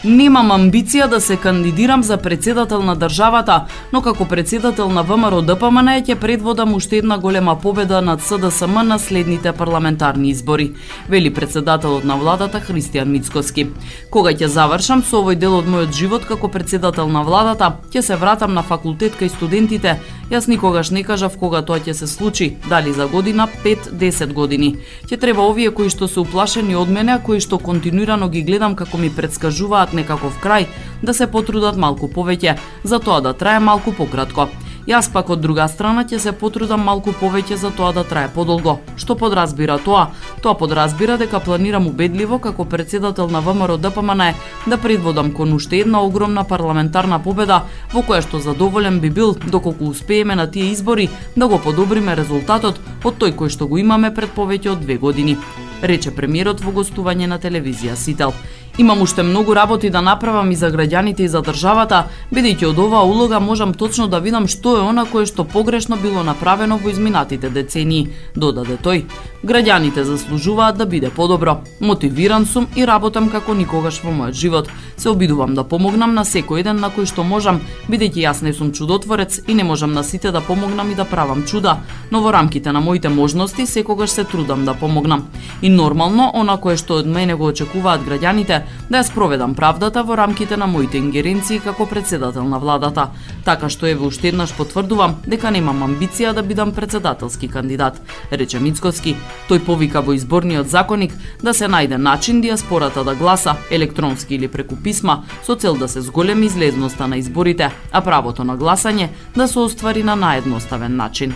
Немам амбиција да се кандидирам за председател на државата, но како председател на ВМРО ДПМН ќе предводам уште една голема победа над СДСМ на следните парламентарни избори, вели председателот на владата Христијан Мицкоски. Кога ќе завршам со овој дел од мојот живот како председател на владата, ќе се вратам на факултет кај студентите. Јас никогаш не кажав кога тоа ќе се случи, дали за година, 5-10 години. Ќе треба овие кои што се уплашени од мене, кои што континуирано ги гледам како ми предскажуваат некаков крај, да се потрудат малку повеќе, за тоа да трае малку пократко. Јас пак од друга страна ќе се потрудам малку повеќе за тоа да трае подолго. Што подразбира тоа? Тоа подразбира дека планирам убедливо како председател на ВМРО ДПМН да предводам кон уште една огромна парламентарна победа, во која што задоволен би бил доколку успееме на тие избори да го подобриме резултатот од тој кој што го имаме пред повеќе од 2 години, рече премиерот во гостување на телевизија Сител. Имам уште многу работи да направам и за граѓаните и за државата, бидејќи од оваа улога можам точно да видам што е она кое што погрешно било направено во изминатите децении, додаде тој. Граѓаните заслужуваат да биде подобро. Мотивиран сум и работам како никогаш во мојот живот. Се обидувам да помогнам на секој еден на кој што можам, бидејќи јас не сум чудотворец и не можам на сите да помогнам и да правам чуда, но во рамките на моите можности секогаш се трудам да помогнам. И нормално, она кое што од мене го очекуваат граѓаните, да ја спроведам правдата во рамките на моите ингеренции како председател на владата. Така што еве уште еднаш потврдувам дека немам амбиција да бидам председателски кандидат, рече Мицкоски. Тој повика во изборниот законник да се најде начин дијаспората да гласа, електронски или преку писма, со цел да се зголеми излезноста на изборите, а правото на гласање да се оствари на наедноставен начин.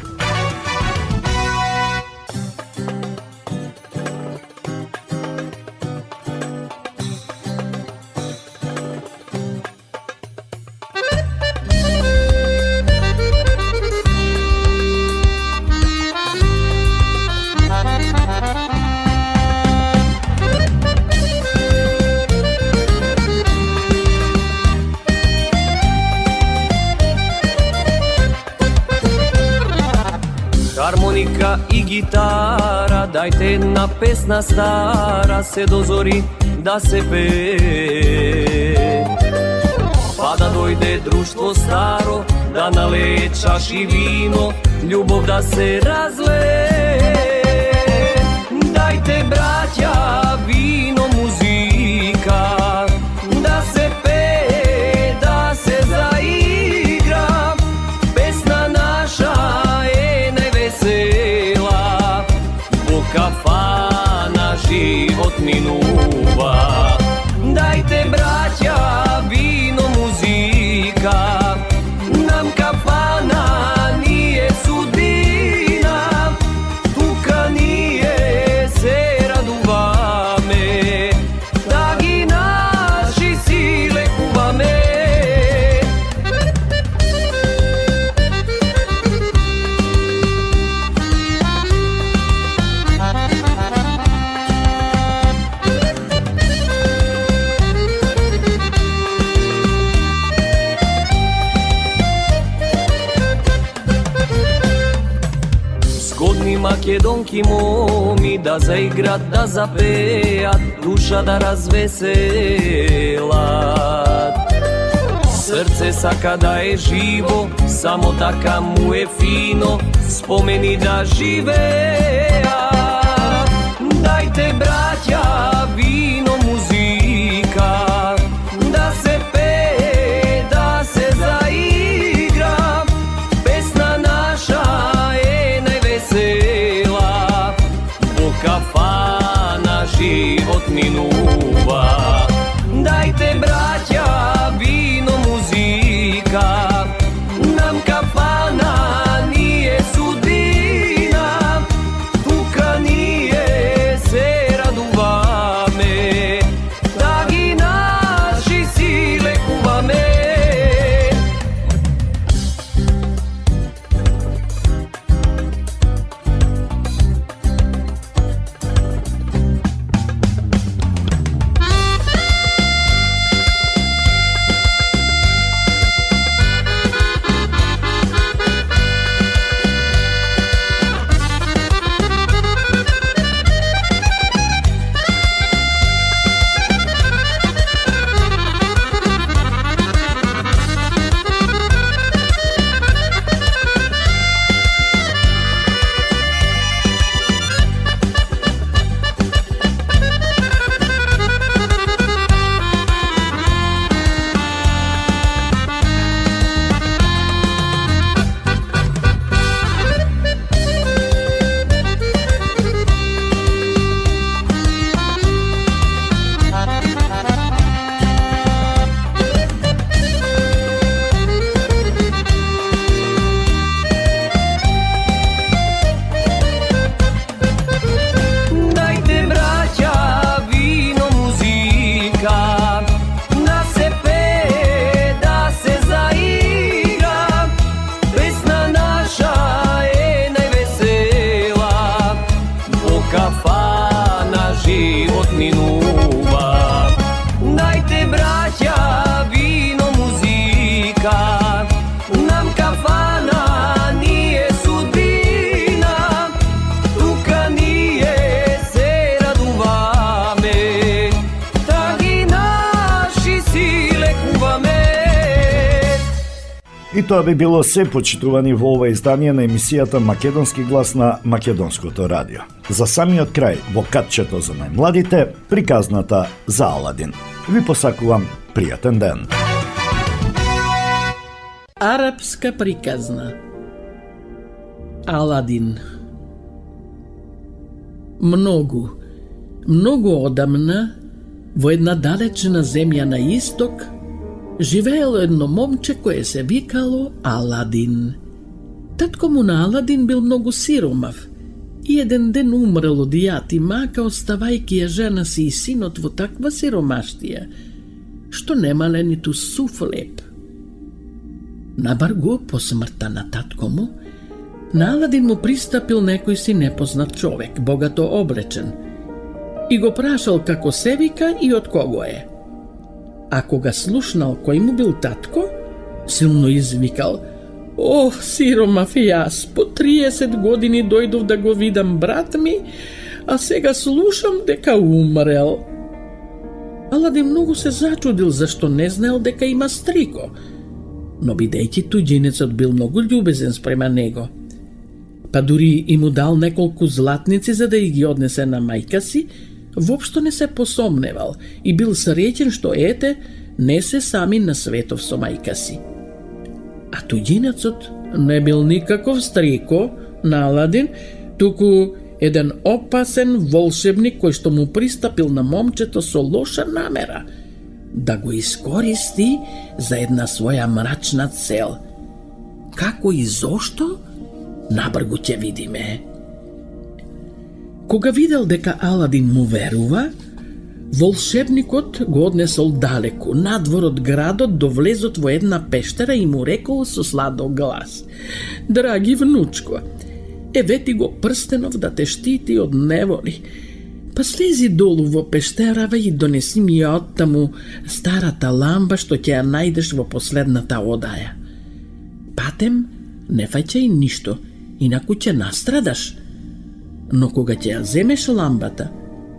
Хармоника и гитара, дајте една песна стара, се дозори да се пее. Па да дојде друштво старо, да налее чаши вино, љубов да се разлее. Дајте, браќа, вино, музика, да се пее, да се заигра, песна наша весела, во кафана живот минува. Дајте, браќа, вино, музика, нам кафана ние судбина, тука ние се радуваме, да ги наши си лекуваме. Македонки моми да заиграт, да запеат, душа да развеселат. Срце сака да е живо, само така му е фино, спомени да живеа. Дајте, браќа, вино, музика, да се пее, да се заигра. Песна наша е највесела, во кафана живот минува. Дајте, браќа, вино, музика, нам кафана ни е судбина, тука ние се радуваме, да ги наши си лекуваме. Дајте, браќа, вино, музика, да се пее, да се заигра. Песна наша е највесела, во кафана живот минува. Дајте, браќа, вино, музика, нам кафана ни е судбина, тука ние се радуваме, да ги наши си лекуваме. И тоа би било се, почитувани, во ова издание на емисијата Македонски глас на Македонското радио. За самиот крај, во катчето за најмладите, приказната за Аладин. Ви посакувам пријатен ден. Арапска приказна. Аладин. Многу одамна, во една далечна земја на исток, живеело едно момче кое се викало Аладин. Татко му на Аладин бил многу сиромав и еден ден умрел од јад и мака, оставајќи ја жена си и синот во таква сиромаштија, што немале ниту сув леп. Набар го по смртта на татко му, на Аладин му пристапил некој си непознат човек, богато облечен, и го прашал како се вика и од кого е. А кога слушнал кој му бил татко, силно извикал: "О, сиромав јас, по 30 години дојдов да го видам брат ми, а сега слушам дека умрел." Аладин многу се зачудил зашто не знаел дека има стрико, но бидејќи туѓинецот бил многу љубезен спрема него, па дури и му дал неколку златници за да ги однесе на мајка си, воопшто не се посомневал и бил среќен што ете, не се сами на светов со мајка си. А туѓинецот не бил никаков стрико на Аладин, туку еден опасен волшебник кој што му пристапил на момчето со лоша намера, да го искористи за една своја мрачна цел. Како и зошто? Набргу ќе видиме. Кога видел дека Аладин му верува, волшебникот го однесол далеку, надвор од градот, до влезот во една пештера и му рекол со сладок глас: "Драги внучко, евети го прстенов да те штити од неволи. Па слези долу во пештерава и донеси ми ја оттаму старата ламба што ќе ја најдеш во последната одаја. Патем не фаќај ништо, инаку ќе настрадаш. Но кога ќе ја земеш ламбата,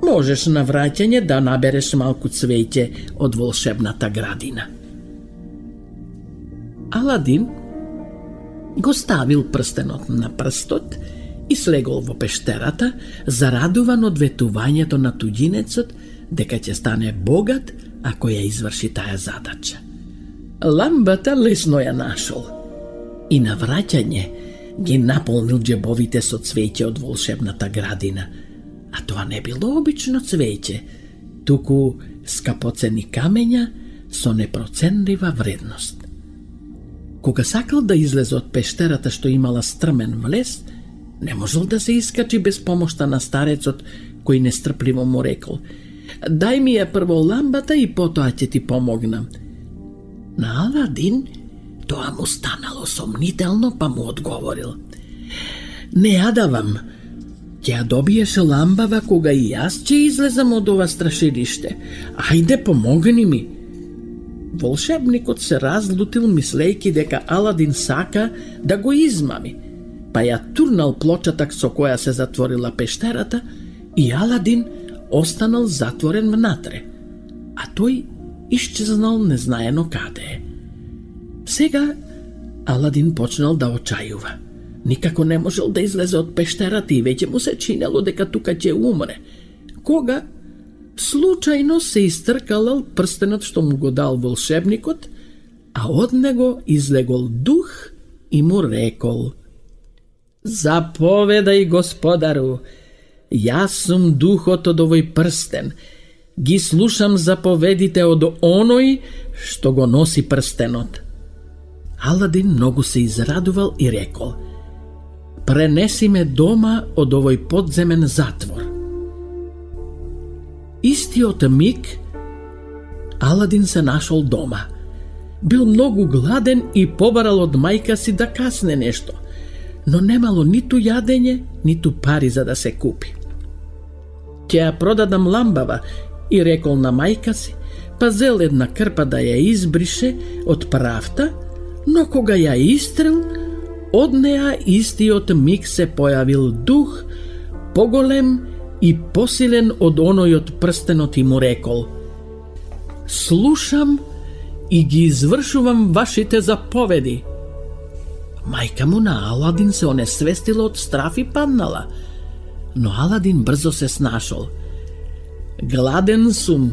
можеш на враќање да набереш малку цвеќе од волшебната градина." Аладин го ставил прстенот на прстот и слегол во пештерата, зарадуван од ветувањето на туѓинецот дека ќе стане богат ако ја изврши таа задача. Ламбата лесно ја нашол и на враќање ги наполнил џебовите со цвеќе од волшебната градина, а тоа не било обично цвеќе, туку скапоцени камења со непроценлива вредност. Кога сакал да излезе од пештерата што имала стрмен влез, не можел да се искачи без помошта на старецот кој нестрпливо му рекол: "Дај ми ја прво ламбата и потоа ќе ти помогнам." На Аладин тоа му станало сомнително, па му одговорил: "Не ја давам. Ќе ја добиеш ламбава кога и јас ќе излезам од ова страшилиште. Ајде, помогни ми." Волшебникот се разлутил мислејќи дека Аладин сака да го измами, па ја турнал плочата со која се затворила пештерата и Аладин останал затворен внатре, а тој исчезнал незнаено каде е. Сега Аладин почнал да очајува. Никако не можел да излезе од пештерата и веќе му се чинело дека тука ќе умре. Кога случајно се истркалал прстенот што му го дал волшебникот, а од него излегол дух и му рекол: "Заповедај, господару, јас сум духот од овој прстен. Ги слушам заповедите од оној што го носи прстенот." Аладин многу се израдувал и рекол: "Пренеси ме дома од овој подземен затвор." Истиот миг Аладин се нашол дома. Бил многу гладен и побарал од мајка си да касне нешто, но немало ниту јадење, ниту пари за да се купи. "Ќе ја продадам ламбава", и рекол на мајка си, па зел една крпа да ја избрише од правта, но кога ја истрел, од неа истиот миг се појавил дух, поголем и посилен од оној од прстенот и му рекол: "Слушам и ги извршувам вашите заповеди." Мајка му на Аладин се онесвестила од страф и паднала, но Аладин брзо се снашол. "Гладен сум,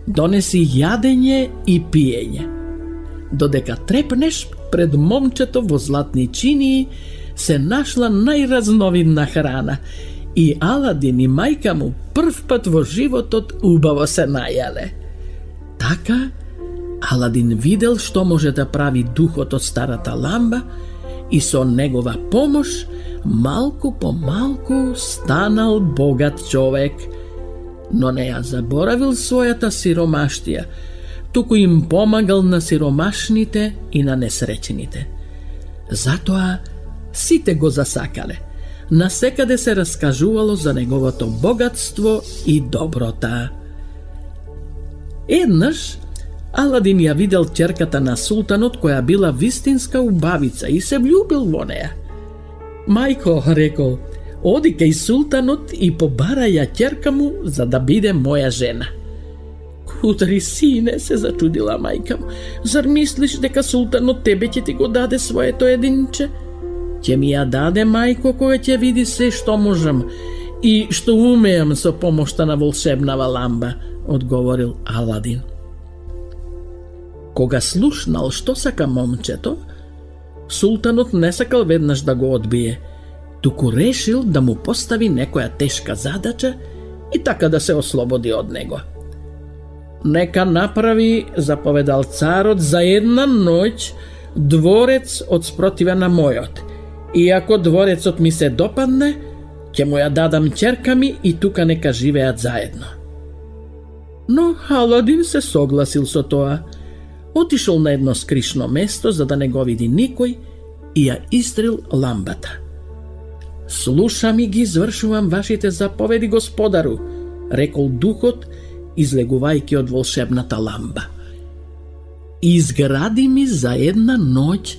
донеси јадење и пиење." Додека трепнеш пред момчето во златни чинии, се нашла најразновидна храна и Аладин и мајка му прв пат во животот убаво се најале. Така, Аладин видел што може да прави духот од старата ламба и со негова помош малку по малку станал богат човек, но не ја заборавил својата сиромаштија, туку им помагал на сиромашните и на несреќените. Затоа сите го засакале. Насекаде се раскажувало за неговото богатство и доброта. Еднаш Аладин ја видел ќерката на султанот која била вистинска убавица и се влюбил во неа. "Мајко", рекол, "оди кај султанот и побара ја ќерка му за да биде моја жена." "Кудри, сине", се зачудила мајка му, "зар мислиш дека султанот тебе ќе ти го даде своето единче?" "Ќе ми ја даде, мајко, кога ќе види се што можам и што умеам со помошта на волшебнава ламба", одговорил Аладин. Кога слушнал што сака момчето, султанот не сакал веднаш да го одбие, туку решил да му постави некоја тешка задача и така да се ослободи од него. "Нека направи", заповедал царот, "за една ноќ дворец од спротива на мојот. И ако дворецот ми се допадне, ќе му ја дадам ќерка ми и тука нека живеат заедно." Но Аладин се согласил со тоа. Отишол на едно скришно место за да не го види никој и ја истрел ламбата. "Слушам и ги извршувам вашите заповеди, господару", рекол духот, излегувајќи од волшебната ламба. "Изгради ми за една ноќ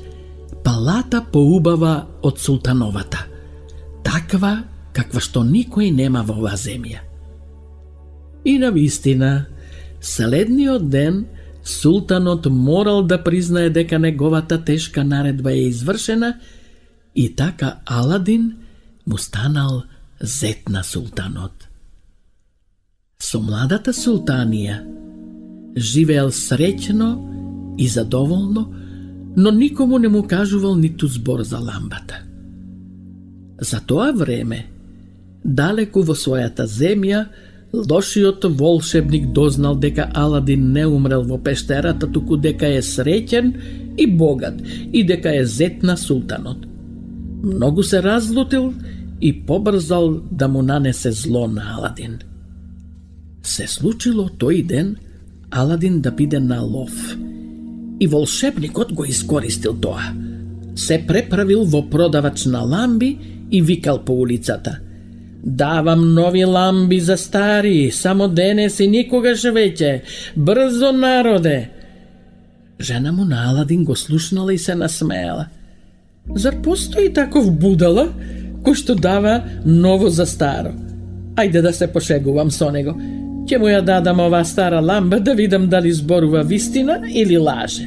палата поубава од султановата, таква каква што никој нема во оваа земја." И навистина, следниот ден Султанот морал да признае дека неговата тешка наредба е извршена и така Аладин му станал зет на султанот. Со младата султанија живеел среќно и задоволно, но никому не му кажувал ниту збор за ламбата. За тоа време, далеку во својата земја, лошиот волшебник дознал дека Аладин не умрел во пештерата, туку дека е среќен и богат и дека е зет на султанот. Многу се разлутил и побрзал да му нанесе зло на Аладин. Се случило тој ден Аладин да биде на лов и волшебникот го искористил тоа. Се преправил во продавач на ламби и викал по улицата: "Давам нови ламби за стари, само денес и никогаш веќе. Брзо, народе!" Жена му на Аладин го слушнала и се насмеала. "Зар постои таков будала кој што дава ново за старо? Ајде да се пошегувам со него. Ќе му ја дадам оваа стара ламба да видам дали зборува вистина или лаже."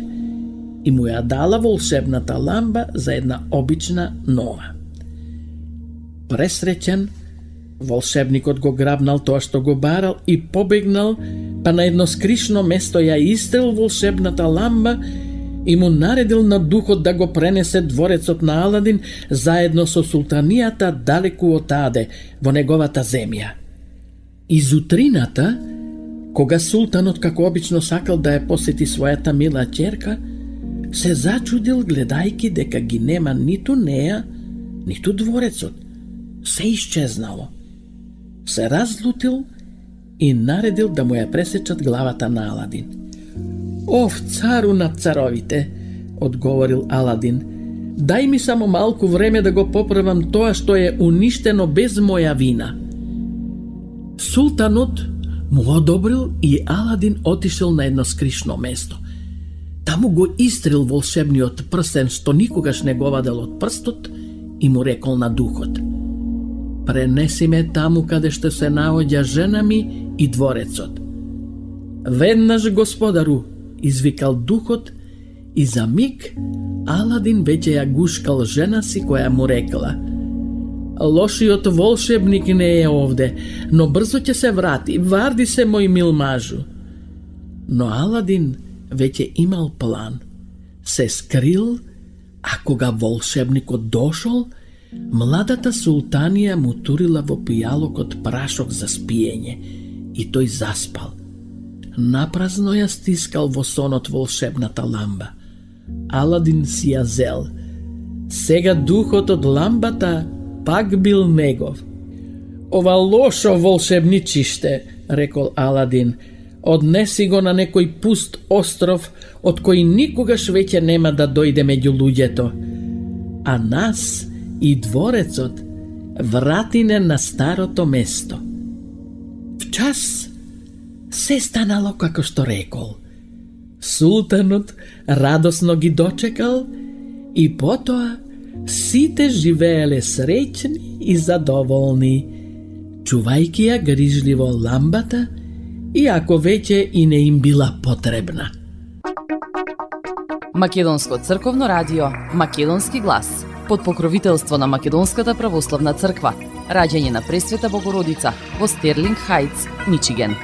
И му ја дала волшебната ламба за една обична нова. Пресреќен, волшебникот го грабнал тоа што го барал и побегнал, па на едно скришно место ја истрел волшебната ламба и му наредил на духот да го пренесе дворецот на Аладин заедно со султанијата далеку отаде, во неговата земја. Изутрината, кога султанот како обично сакал да ја посети својата мила ќерка, се зачудил гледајки дека ги нема ниту неа, ниту дворецот. Се исчезнало. Се разлутил и наредил да му ја пресечат главата на Аладин. "Ов, цару над царовите," одговорил Аладин, "дај ми само малку време да го поправам тоа што е уништено без моја вина." Султанот му одобрил и Аладин отишел на едно скришно место. Таму го истрил волшебниот прстен што никогаш не го вадел од прстот и му рекол на духот: "Пренеси ме таму каде што се наоѓа жена ми и дворецот." "Веднаш, господару," извикал духот и за миг Аладин веќе ја гушкал жена си која му рекла: "Лошиот волшебник не е овде, но брзо ќе се врати, варди се мој мил мажу." Но Аладин веќе имал план. Се скрил, а кога волшебникот дошол, младата султанија му турила во пијалокот прашок за спиење и тој заспал. Напразно ја стискал во сонот волшебната ламба. Аладин си ја зел. Сега духот од ламбата пак бил негов. "Ова лошо волшебничиште," рекол Аладин, "однеси го на некој пуст остров од кој никогаш веќе нема да дојде меѓу луѓето. А нас и дворецот вратине на старото место." Вчас се станало како што рекол. Султанот радосно ги дочекал и потоа сите живееле среќни и задоволни, чувајќи ја грижливо ламбата, иако веќе и не им била потребна. Македонско црковно радио, Македонски глас, под покровителство на Македонската православна црква, раѓање на Пресвета Богородица во Стерлинг Хајтс, Мичиген.